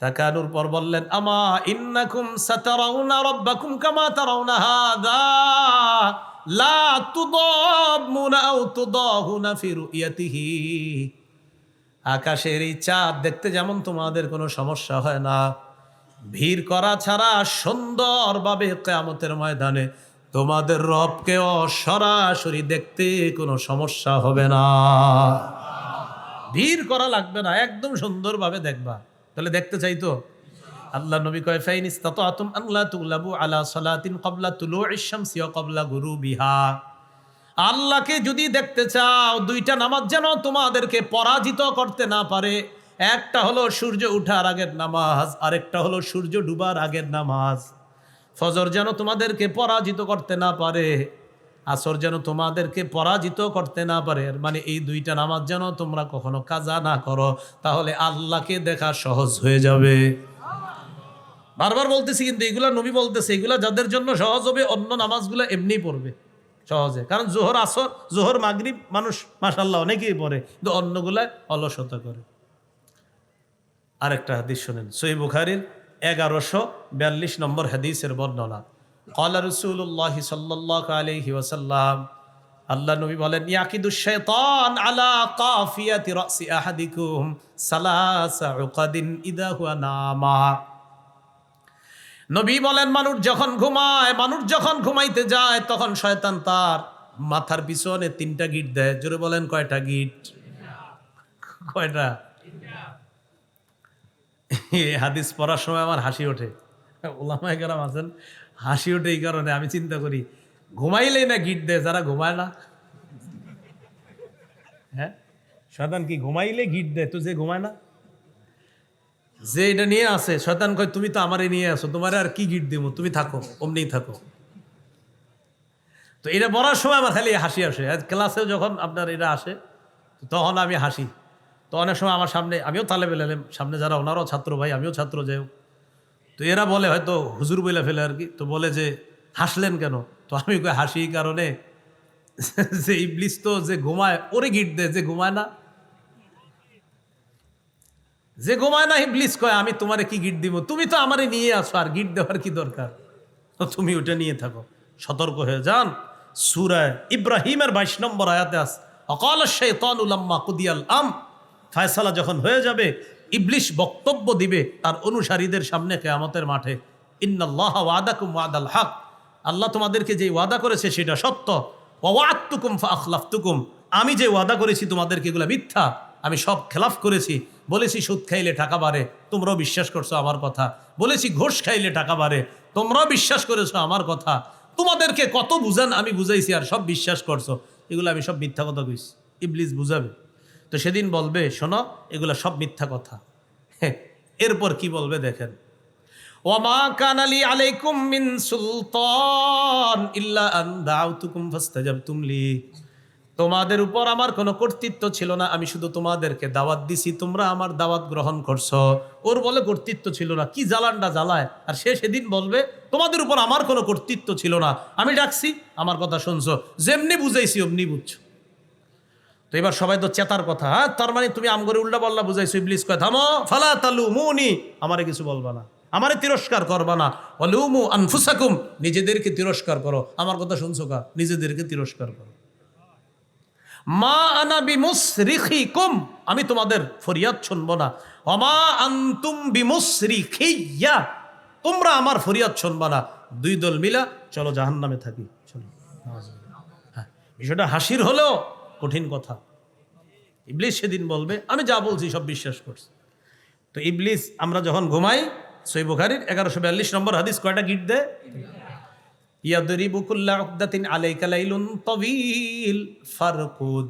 তাকানোর পর বললেন, আমা ইন্নাকুম সাতারাউনা রাব্বাকুম কামা তারাউনা হাদা লা তুদামুনা আও তুদাহুনা ফি রুয়াতিহি, আকাশের এই চাঁদ দেখতে যেমন তোমাদের কোনো সমস্যা হয় না, ভিড় করা ছাড়া সুন্দরভাবে কিয়ামতের ময়দানে তোমাদের রবকেও সরাসরি দেখতে কোনো সমস্যা হবে না। ভিড় করা লাগবে না, একদম সুন্দরভাবে দেখবা। তাহলে দেখতে চাইতো আল্লাহ নবী কয়, ফাইন ইসতাতাতুম আন লা তুগলাবু আলা সালাতিন ক্বাবলা তুলুইশ শামসি ওয়া ক্বাবলা গুরুবিহা, আল্লাহকে যদি দেখতে চাও, 2টা নামাজ যেন তোমাদেরকে পরাজিত করতে না পারে। একটা হলো সূর্য ওঠার আগের নামাজ, আরেকটা হলো সূর্য ডুবার আগের নামাজ। ফজর যেন তোমাদেরকে পরাজিত করতে না পারে, আসর যেন তোমাদেরকে পরাজিত করতে না পারে। মানে এই 2টা নামাজ যেন তোমরা কখনো কাজা না করো, তাহলে আল্লাহকে দেখা সহজ হয়ে যাবে। বারবার বলতেছি, কিন্তু এগুলা নবী বলতেছে, এগুলা যাদের জন্য সহজ হবে, অন্য নামাজগুলো এমনি পড়বে সহজে। কারণ জোহর, আসর, জোহর, মাগরিব মানুষ মাশাআল্লাহ অনেকেই পড়ে, কিন্তু অন্যগুলা অলসতা করে। আরেকটা হাদিস শুনেন, সহিহ বুখারীর 1142 নম্বর হাদিসের বর্ণনা, ক্বালা রাসূলুল্লাহ সাল্লাল্লাহু আলাইহি ওয়াসাল্লাম, আল্লাহ নবী বলেন, ইয়াকিদুশ শাইতান আলা কাফিয়াতি রাসি আহাদিকুম সালাসা উকাদিন ইদা হুয়া নামা। নবী বলেন, মানুষ যখন ঘুমায়, মানুষ যখন ঘুমাইতে যায়, তখন শয়তান তার মাথার পিছনে 3টা গিট দেয়। জোরে বলেন, কয়টা গিট? কয়টা? এই হাদিস পড়ার সময় আমার হাসি ওঠে। ওলামায়ে কেরাম আছেন, হাসি ওঠে এই কারণে, আমি চিন্তা করি, ঘুমাইলেই না গিট দেয় যারা ঘুমায় না। হ্যাঁ, শয়তান কি ঘুমাইলে গিট দেয়? তো যে ঘুমায় না, যে এটা নিয়ে আসে, শয়তান কয়, তুমি তো আমারে নিয়ে আসো, তোমার আর কি গিট দিব, তুমি থাকো, অমনি থাকো। তো এটা পড়ার সময় আমার খালি হাসি আসে। ক্লাসেও যখন আপনার এটা আসে, তখন আমি হাসি। তো অনেক সময় আমার সামনে, আমিও তালেবে এলেম, সামনে যারা ওনারাও ছাত্র ভাই, আমিও ছাত্র, যাই হোক, তো এরা বলে হয়তো হুজুর বইলা ফেলে আর কি, তো বলে যে হাসলেন কেন? তো আমি কই, হাসি এই কারণে যে ইবলিস তো যে ঘুমায় ওরে গিট দেয়, যে ঘুমায় না, যে ঘুমায় না ইবলিস কয়, আমি তোমারে কি গিট দিব, তুমি তো আমারে নিয়ে আসো, আর গিট দেওয়ার কি দরকার, তো তুমি ওটা নিয়ে থাকো। সতর্ক হয়ে যান। সূরা ইব্রাহিমের 22 নম্বর আয়াতে আছে, অকালা শাইতানু লাম্মা কুদিয়াল ফয়সালা যখন হয়ে যাবে, ইবলিস বক্তব্য দিবে তার অনুসারীদের সামনে কিয়ামতের মাঠে, ইন্নাল্লাহা ওয়াদাকুম ওয়াদাল হক, আল্লাহ তোমাদেরকে যে ওয়াদা করেছে সেটা সত্য, ওয়া ওয়া'আদতুকুম ফাআখলাফতুকুম, আমি যে ওয়াদা করেছি তোমাদেরকে এগুলো মিথ্যা, আমি সব খেলাফ করেছি। বলেছি সুদ খাইলে টাকা বাড়ে, তোমরাও বিশ্বাস করছো আমার কথা। বলেছি ঘুষ খাইলে টাকা বাড়ে, তোমরাও বিশ্বাস করেছো আমার কথা। তোমাদেরকে কত বুঝান আমি বুঝাইছি, আর সব বিশ্বাস করছো। এগুলো আমি সব মিথ্যা কথা কইছি। ইবলিস বুঝাবে, তো সেদিন বলবে, শোনো এগুলা সব মিথ্যা কথা। এরপর কি বলবে দেখেন, ওয়ামা কানা লি আলাইকুম মিন সুলতান ইল্লা আন দাউতুকুম ফাস্তাজাবতুম লি, তোমাদের উপর আমার কোনো কর্তৃত্ব ছিল না, আমি শুধু তোমাদেরকে দাওয়াত দিছি, তোমরা আমার দাওয়াত গ্রহণ করছো। ওর বলে কর্তৃত্ব ছিল না, কি জ্বালানটা জ্বালায়। আর সে সেদিন বলবে, তোমাদের উপর আমার কোনো কর্তৃত্ব ছিল না, আমি ডাকছি, আমার কথা শুনছো, যেমনি বুঝাইছি অমনি বুঝছো। তো এবার সবাই তো চেতার কথা, হ্যাঁ, তার মানে তুমি আমগরে উল্টা পাল্লা বুঝাইছো। ইবলিস কয়, থামো, ফালা তালুমুনি, আমারে কিছু বলবা না, আমারে তিরস্কার করবা না, ওয়ালুমু আনফুসাকুম, নিজেদেরকে তিরস্কার করো। আমার কথা শুনছো কা? নিজেদেরকে তিরস্কার করো। মা আনা বিমুসরিখিকুম, আমি তোমাদের ফরিয়াদ শুনবো না। ওমা আনতুম বিমুসরিখিয়া, তোমরা আমার ফরিয়াদ শুনবা না। 2 দল মিলা চলো জাহান্নামে থাকি, চলো। হ্যাঁ, বিষয়টা হাসির হলেও কঠিন কথা। ইবলিস সেদিন বলবে, আমি যা বলছি সব বিশ্বাস করছি। তো ইবলিস, আমরা যখন ঘুমাই, সহিহ বুখারীর 1142 নম্বর হাদিস, কয়টা গিট দেয়? ইয়াদরিবু কুল্লা উকদাতিন আলাইকা লাইলুন তাওয়ীল ফারকুদ,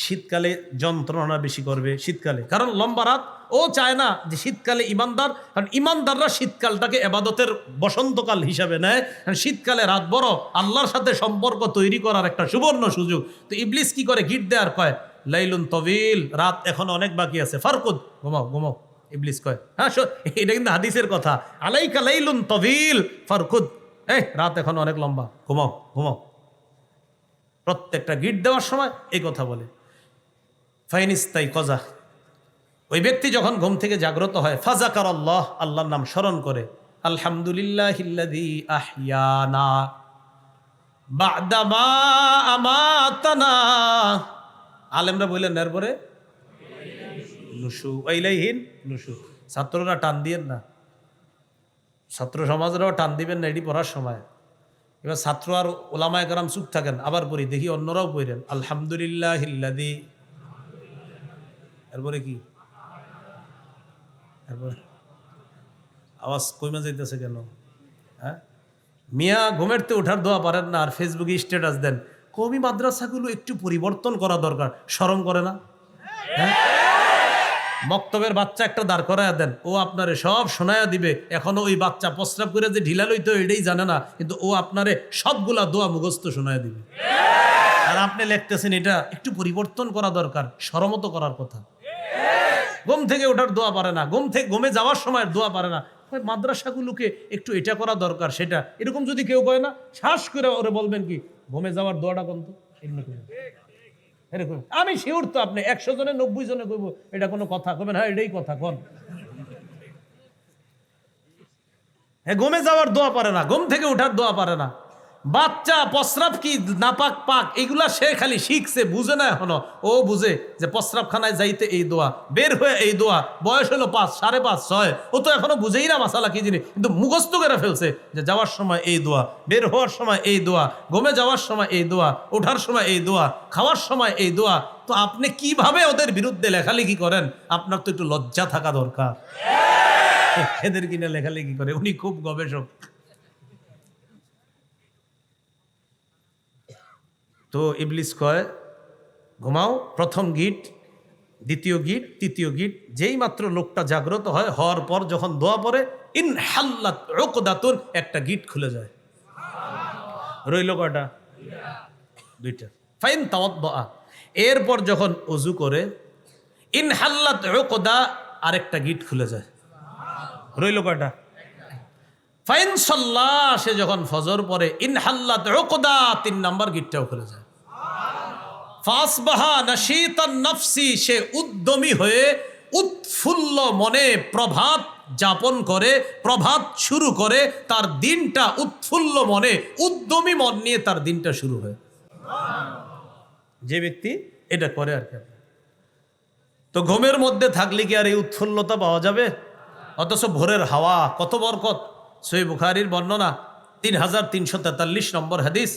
শীতকালে যন্ত্রণা বেশি করবে শীতকালে, কারণ লম্বা রাত ও চায় না যে শীতকালে ইমানদার, কারণ ইমানদাররা শীতকালটাকে এবাদতের বসন্তকাল হিসাবে নেয়, কারণ শীতকালে রাত বড়, আল্লাহর সাথে সম্পর্ক তৈরি করার একটা সুবর্ণ সুযোগ। তো ইবলিস কি করে, গিট দেয়ার কয় লাইলুন তবিল, রাত এখন অনেক বাকি আছে, ফারকুদ, ঘুমাও ঘুমাও। ইবলিস কয়, হ্যাঁ এটা কিন্তু হাদিসের কথা, আলাইকা লাইলুন তবিল ফারকুদ, রাত এখন অনেক লম্বা, ঘুমাও ঘুমাও। প্রত্যেকটা গিট দেওয়ার সময় এই কথা বলে। ফাইনিস্তাই কজা, ওই ব্যক্তি যখন ঘুম থেকে জাগ্রত হয়, ফাজাকার আল্লাহ, আল্লাহর নাম স্মরণ করে, আলহামদুলিল্লাহিল্লাযী আহইয়ানা বা'দা মা আমাতানা। আলেমরা বললেন এরপরে নুশু ইলাইহিন নুশু। ছাত্ররা টান দিয়েন না, ছাত্র সমাজরাও টান দিবেন না, এটি পড়ার সময়। এবার ছাত্র আর ওলামায়ে কেরাম চুপ থাকেন, আবার পড়ি, দেখি অন্যরাও পড়েন আলহামদুলিল্লাহিল্লাযী, এরপরে কি, এরপরে আওয়াজ কইমা যাইতেছে কেন? হ্যাঁ, মিয়া ঘুমেরতে ওঠার দোয়া পারেন না, আর ফেসবুকে স্ট্যাটাস দেন। কওমি মাদ্রাসাগুলো একটু পরিবর্তন করা দরকার, শরম করে না? হ্যাঁ, মক্তবের বাচ্চা একটা দাঁড় করায়া দেন, ও আপনারে সব শোনায়া দিবে। এখনো ওই বাচ্চা প্রস্রাব করে যে ঢিলা লইতো এটাই জানে না, কিন্তু ও আপনারে সবগুলা দোয়া মুখস্থ শোনায়া দিবে। আর আপনি লিখতেছেন এটা একটু পরিবর্তন করা দরকার, শরমত করার কথা। ঘুম থেকে ওঠার দোয়া পারে না, ঘুমে যাওয়ার সময় দোয়া পারে না। মাদ্রাসাগুলোকে একটু এটা করা দরকার, সেটা এরকম যদি কেউ কয় না, শ্বাস করে ওরে বলবেন কি, ঘুমে যাওয়ার দোয়াটা কোন তো এরকম। আমি শিওর তো আপনি 100 জনে 90 জনে কইব এটা কোনো কথা, কবেন হ্যাঁ এটাই কথা কন। হ্যাঁ, ঘুমে যাওয়ার দোয়া পারে না, ঘুম থেকে ওঠার দোয়া পারে না। বাচ্চা প্রস্রাব কি নাপাক পাক এগুলা সে খালি শিখছে, বুঝে না এখনো। ও বুঝে যে প্রস্রাবখানায় যাইতে এই দোয়া, বের হয়ে এই দোয়া। বয়স হলো 5, 5.5, 6, ও তো এখনো বুঝেই না মাসালা কি জিনিস, কিন্তু মুখস্থ করে ফেলছে যে যাওয়ার সময় এই দোয়া, বের হওয়ার সময় এই দোয়া, ঘুমে যাওয়ার সময় এই দোয়া, ওঠার সময় এই দোয়া, খাওয়ার সময় এই দোয়া। তো আপনি কিভাবে ওদের বিরুদ্ধে লেখালেখি করেন? আপনার তো একটু লজ্জা থাকা দরকার। এদের কিনা লেখালেখি করে, উনি খুব গবেষক। তো ইবলিস কয় ঘুমাও, প্রথম গিট, দ্বিতীয় গিট, তৃতীয় গিট। যেই মাত্র লোকটা জাগ্রত হয়, হওয়ার পর যখন দোয়া পড়ে, ইনহাল্লাত উকদাতুন, একটা গিট খুলে যায়। রইল কয়টা? 2টা। ফাইন তাওয়াদ্দা, এরপর যখন ওযু করে, ইনহাল্লাত উকদা, আরেকটা গিট খুলে যায়। রইল কয়টা? ফাইন সাল্লাহ, সে যখন ফজর পড়ে, ইনহাল্লাত উকদা, 3 নাম্বার গিটটাও খুলে যায়। ফাসবাহা নাশীতান নাফসি, সে উদ্যমী হয়ে উৎফুল্ল মনে প্রভাত যাপন করে, প্রভাত শুরু করে। তার দিনটা উৎফুল্ল মনে, উদ্যমী মন নিয়ে তার দিনটা শুরু হয়, যে ব্যক্তি এটা করে আর কি। তো ঘুমের মধ্যে থাকলে কি আর এই উৎফুল্লতা পাওয়া যাবে? অথচ ভোরের হাওয়া কত বরকত। সহিহ বুখারীর বর্ণনা, 3343 নম্বর হাদিস,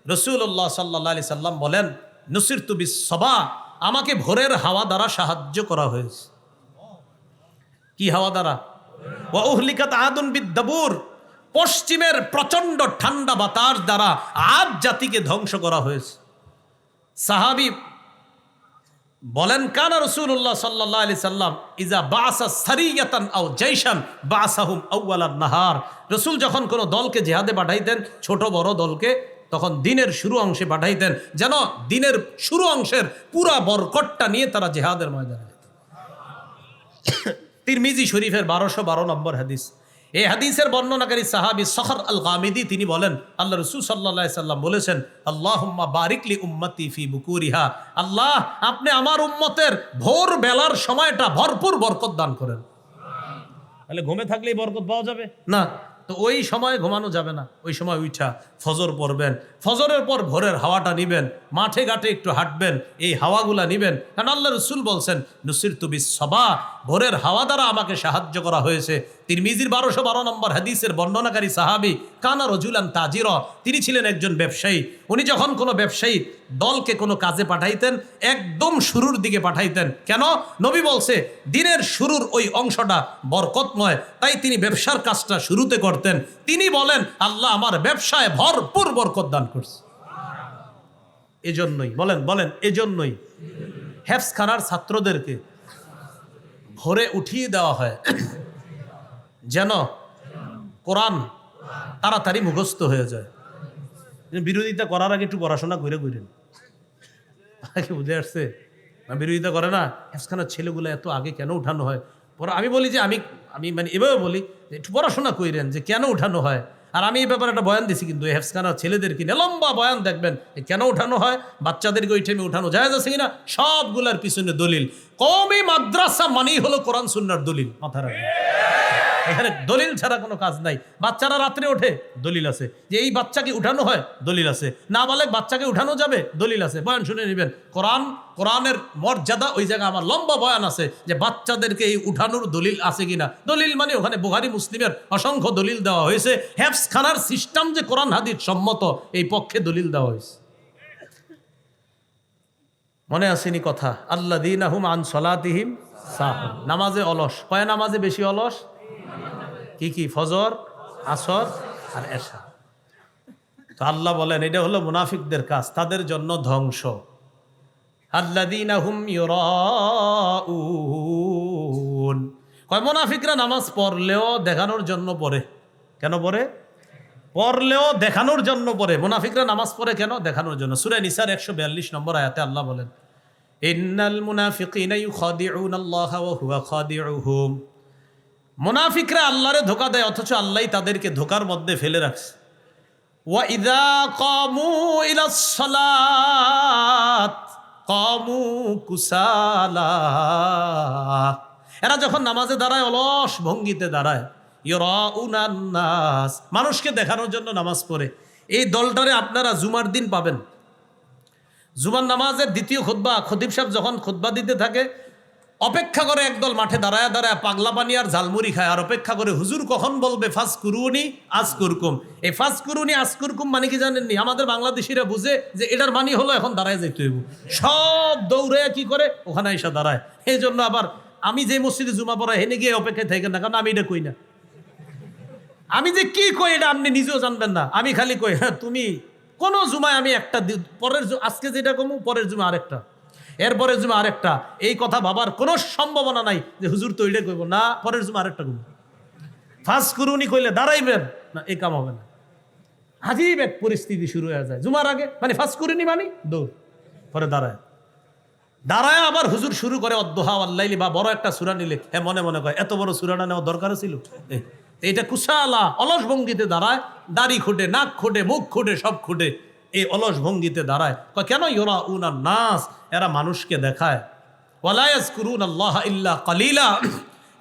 রাসূলুল্লাহ সাল্লাল্লাহু আলাইহি সাল্লাম বলেন, নুসিরতু বিস-সাবা, আমাকে ভোরের হাওয়া দ্বারা সাহায্য করা হয়েছে। কি হাওয়া দ্বারা? ওয়া উহলিকাত আদুন বিদ-দাবুর, পশ্চিমের প্রচন্ড ঠান্ডা বাতাস দ্বারা আদ জাতিকে ধ্বংস করা হয়েছে। সাহাবী বলেন, কানা রাসূলুল্লাহ সাল্লাল্লাহু আলাইহি সাল্লাম ইজা বাসা সারিয়াতান আও জাইশান বাসাহুম আউয়ালান নাহার, রাসূল যখন কোনো দলকে জিহাদে পাঠাইতেন, ছোট বড় দলকে, তখন দিনের শুরু অংশে পাঠাইতেন, যেন দিনের শুরু অংশের পুরা বরকতটা নিয়ে তারা জিহাদের ময়দানে যেত। তিরমিজি শরীফের 1212 নম্বর হাদিস। এই হাদিসের বর্ণনাকারী সাহাবী সখর আল গামিদি তিনি বলেন, আল্লাহ রাসূল সাল্লাল্লাহু আলাইহি সাল্লাম বলেছেন, আল্লাহুম্মা বারিক লি উম্মতি ফি বুকুরিহা, আল্লাহ আপনি আমার উম্মতের ভোর বেলার সময়টা ভরপুর বরকত দান করেন। তাহলে ঘুমে থাকলেই বরকত পাওয়া যাবে না? তো ওই সময় ঘুমানো যাবে না, ওই সময় উঠা ফজর পড়বেন, ফজরের পর ভোরের হাওয়াটা নিবেন, মাঠে ঘাটে একটু হাঁটবেন, এই হাওয়াগুলা নিবেন। কারণ আল্লাহ রাসূল বলছেন, নুসিরতু বিস-সাবা, ভোরের হাওয়া দ্বারা আমাকে সাহায্য করা হয়েছে। তিরমিজির 1212 নম্বর হাদিসের বর্ণনাকারী সাহাবী কানা রাজুলান তাজিরা, তিনি ছিলেন একজন ব্যবসায়ী। উনি যখন কোনো ব্যবসায়ী দলকে কোনো কাজে পাঠাইতেন, একদম শুরুর দিকে পাঠাইতেন। কেন? নবী বলছে দিনের শুরুর ওই অংশটা বরকতময়, তাই তিনি ব্যবসার কাজটা শুরুতে করতেন। তিনি বলেন, আল্লাহ আমার ব্যবসায় ভরপুর বরকত দান করছে। এজন্যই বলেন এজন্যই হেফজখানার ছাত্রদেরকে ভোরে উঠিয়ে দেওয়া হয় যেন কোরআন তাড়াতাড়ি মুখস্থ হয়ে যায়। বিরোধিতা করার আগে একটু পড়াশোনা করে করেন, বুঝে আসছে? বিরোধিতা করে না, হেফজখানার ছেলেগুলো এত আগে কেন উঠানো হয়? আমি বলি যে আমি আমি মানে এভাবে বলি যে একটু পড়াশোনা করেন যে কেন উঠানো হয়। আর আমি এই ব্যাপারে একটা বয়ান দিছি, কিন্তু এই হেফজখানার ছেলেদেরকে নিয়ে লম্বা বয়ান দেখবেন কেন উঠানো হয়, বাচ্চাদেরকে ওই টাইমে উঠানো যায় আছে কিনা, সবগুলার পিছনে দলিল। কওমি মাদ্রাসা মানেই হলো কোরআন সুন্নাহর দলিল, মাথা রাখবেন। এখানে দলিল ছাড়া কোনো কাজ নাই। বাচ্চারা রাত্রে ওঠে, দলিল আছে যে এই বাচ্চাকে উঠানো হয়, দলিল আছে। নাবালেগ বাচ্চাকে উঠানো যাবে, দলিল আছে। বয়ান শুনে নেবেন। কোরআনের মর্যাদা ওই জায়গায় আমার লম্বা বয়ান আছে যে বাচ্চাদেরকে এই উঠানোর দলিল আছে কিনা। দলিল মানে ওখানে বুখারী মুসলিমের অসংখ্য দলিল দেওয়া হয়েছে। হেফজখানার সিস্টেম যে কোরআন হাদিস সম্মত, এই পক্ষে দলিল দেওয়া হয়েছে। মনে আসেনি কথা? আল্লাযীনা হুম আন সলাতিহিম সাহুন। নামাজে অলস। কয় নামাজে বেশি অলস? কি কি? ফজর, আসর আর এশা। তো আল্লাহ বলেন এটা হলো মুনাফিকদের কাজ, তাদের জন্য ধ্বংস। আল্লাযীনা হুম ইউরাউন। কয় মুনাফিকরা নামাজ পড়লেও দেখানোর জন্য পড়ে। কেন পড়ে? পড়লেও দেখানোর জন্য পড়ে। মুনাফিকরা নামাজ পড়ে কেন? দেখানোর জন্য। সূরা নিসার 142 নম্বর আয়াতে আল্লাহ বলেন, ইন্নাল মুনাফিকিনা ইউখাদিউনাল্লাহা ওয়া হুয়া খাদিউহুম। মুনাফিকরা আল্লাহরে ধোঁকা দেয়, অথচ আল্লাহই তাদেরকে ধোঁকার মধ্যে ফেলে রাখছে। ওয়া ইযা কামু ইলাস সালাত কামু কুসালা। এরা যখন নামাজে দাঁড়ায় অলস ভঙ্গিতে দাঁড়ায়। ইউরাউনান নাস, মানুষকে দেখানোর জন্য নামাজ পড়ে। এই দলটারে আপনারা জুমার দিন পাবেন। জুমার নামাজের দ্বিতীয় খুতবা, খতিব সাহেব যখন খুতবা দিতে থাকে, অপেক্ষা করে একদল মাঠে দাঁড়ায় দাঁড়ায় পাগলা পানি আর ঝালমুড়ি খায়, আর অপেক্ষা করে হুজুর কখন বলবে ফাজকুরুনি আজকুরকুম। এই ফাজকুরুনি আজকুরকুম মানে কি জানেননি? আমাদের বাংলাদেশিরা বুঝে যে এটার মানে হলো এখন দাঁড়ায় যেতে হইব। সব দৌড়ে কি করে ওখানে এসে দাঁড়ায়। এই জন্য আবার আমি যে মসজিদে জুমা পড়াই হেনে গিয়ে অপেক্ষায় থাকেন না, কারণ আমি এটা কই না। আমি যে কি কই এটা আপনি নিজেও জানবেন না। আমি খালি কই হ্যাঁ তুমি কোন জুমায় আমি একটা পরের আজকে যেটা কমু পরের জুমা আরেকটা, এরপরের জুমা আরেকটা। এই কথা ভাবার কোনো সম্ভাবনা নাই যে হুজুর তো ওইটা কইব না, পরের জুমা আরেকটা কমু। ফাজকুরুনি কইলে দাঁড়াইবেন না, এই কাম হবে না। আজীব এক পরিস্থিতি শুরু হয়ে যায় জুমার আগে, মানে ফাজকুরুনি মানে দৌড়, পরে দাঁড়ায় দাঁড়ায় আবার হুজুর শুরু করে অদ্দোহা আল্লাইলি বা বড় একটা সূরা নিলে হ্যাঁ মনে মনে কয় এত বড় সূরাটা নেওয়া দরকার ছিল। এইটা কুশালা অলস ভঙ্গিতে দাঁড়ায়, দাড়ি খুঁটে, নাক খুঁটে, মুখ খুঁটে, সব খুঁটে এই অলস ভঙ্গিতে দাঁড়ায়। কেন? ইউরাউনান নাস, এরা মানুষকে দেখায়। ওয়ালা ইয়াজকুরুনাল্লাহা ইল্লা কালিলা,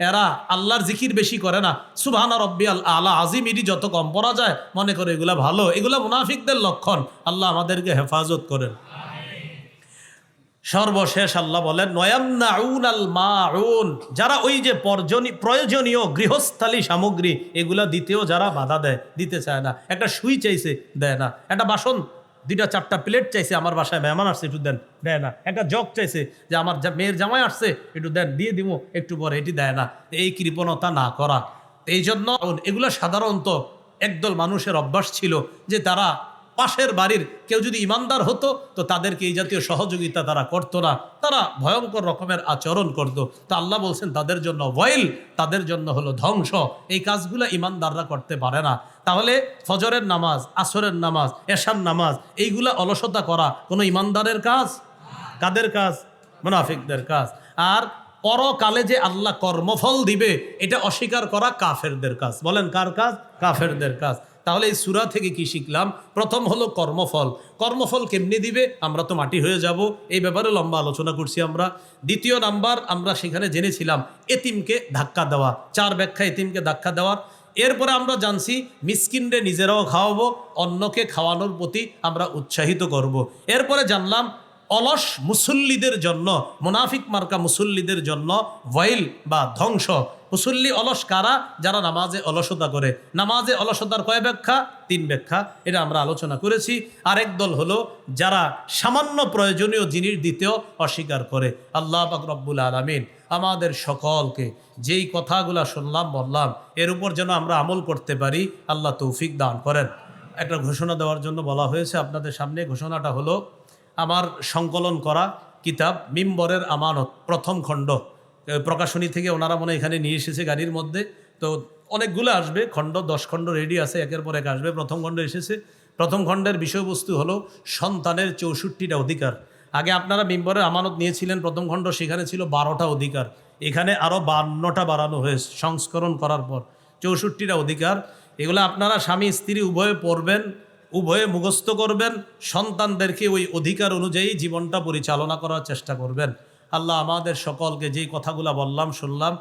এরা আল্লাহর জিকির বেশি করে না। সুবহানা রাব্বিয়াল আলা আজিম এটি যত কম পড়া যায় মনে করে এগুলা ভালো। এগুলা মুনাফিকদের লক্ষণ। আল্লাহ আমাদেরকে হেফাজত করেন। সর্বশেষ আল্লাহ বলেন ওয়ায়ামনাউনাল মাউন, যারা ওই যে প্রয়োজনীয় গৃহস্থালী সামগ্রী এগুলা দিতেও যারা বাধা দেয়, দিতে চায় না। একটা সুই চাইছে, দেয় না। একটা বাসন 2-4টা প্লেট চাইছে, আমার বাসায় মেহমান আসছে একটু দেন, দেয় না। একটা জগ চাইছে যে আমার মেয়ের জামাই আসছে একটু দেন, দিয়ে দিব একটু পরে, এটি দেয় না। এই কৃপণতা না করা। এই জন্য এগুলা সাধারণত একদল মানুষের অভ্যাস ছিল যে তারা পাশের বাড়ির কেউ যদি ইমানদার হতো তো তাদেরকে এই জাতীয় সহযোগিতা তারা করতো না, তারা ভয়ঙ্কর রকমের আচরণ করত। তো আল্লাহ বলছেন তাদের জন্য ওয়াইল, তাদের জন্য হলো ধ্বংস। এই কাজগুলো ইমানদাররা করতে পারে না। তাহলে ফজরের নামাজ, আসরের নামাজ, এশার নামাজ এইগুলা অলসতা করা কোনো ইমানদারের কাজ? কাদের কাজ? মুনাফিকদের কাজ। আর পরকালে যে আল্লাহ কর্মফল দিবে এটা অস্বীকার করা কাফেরদের কাজ। বলেন কার কাজ? কাফেরদের কাজ। তাহলে এই সূরা থেকে কি শিখলাম? প্রথম হলো কর্মফল। কর্মফল কেমনি দিবে? আমরা তো মাটি হয়ে যাব, এই ব্যাপারে লম্বা আলোচনা করছি আমরা। দ্বিতীয় নাম্বার আমরা সেখানে জেনেছিলাম এতিমকে ধাক্কা দেওয়া, 4 ব্যাখ্যা এতিমকে ধাক্কা দেওয়ার। এরপরে আমরা জানছি মিসকিনরে নিজেরাও খাওয়াবো, অন্যকে খাওয়ানোর প্রতি আমরা উৎসাহিত করব। এরপরে জানলাম অলস মুসল্লিদের জন্য, মুনাফিক মার্কা মুসল্লিদের জন্য ওয়াইল বা ধ্বংস। মুসল্লি অলস কারা? যারা নামাজে অলসতা করে। নামাজে অলসতার কয় ব্যাখ্যা? 3 ব্যাখ্যা, এটা আমরা আলোচনা করেছি। আরেক দল হলো যারা সামান্য প্রয়োজনীয় জিনিস দিতেও অস্বীকার করে। আল্লাহ পাক রব্বুল আলামিন আমাদের সকলকে যেই কথাগুলা শুনলাম বললাম এর উপর যেন আমরা আমল করতে পারি, আল্লাহ তৌফিক দান করেন। একটা ঘোষণা দেওয়ার জন্য বলা হয়েছে আপনাদের সামনে। ঘোষণাটা হলো আমার সংকলন করা কিতাব মিম্বরের আমানত প্রথম খণ্ড, প্রকাশনী থেকে ওনারা মনে হয় এখানে নিয়ে এসেছে গাড়ির মধ্যে। তো অনেকগুলো আসবে খণ্ড, 10 খণ্ড রেডি আছে, একের পর এক আসবে। প্রথম খণ্ড এসেছে। প্রথম খণ্ডের বিষয়বস্তু হলো সন্তানের 64টা অধিকার। আগে আপনারা মিম্বরের আমানত নিয়েছিলেন প্রথম খণ্ড, সেখানে ছিল 12টা অধিকার, এখানে আরও 52টা বাড়ানো হয়েছে সংস্করণ করার পর, 64টা অধিকার। এগুলো আপনারা স্বামী স্ত্রী উভয়ে পড়বেন, উভয়ে মুখস্থ করবেন, সন্তানদেরকে ওই অধিকার অনুযায়ী জীবনটা পরিচালনা করার চেষ্টা করবেন। আল্লাহ আমাদের সকলকে যেই কথাগুলো বললাম শুনলাম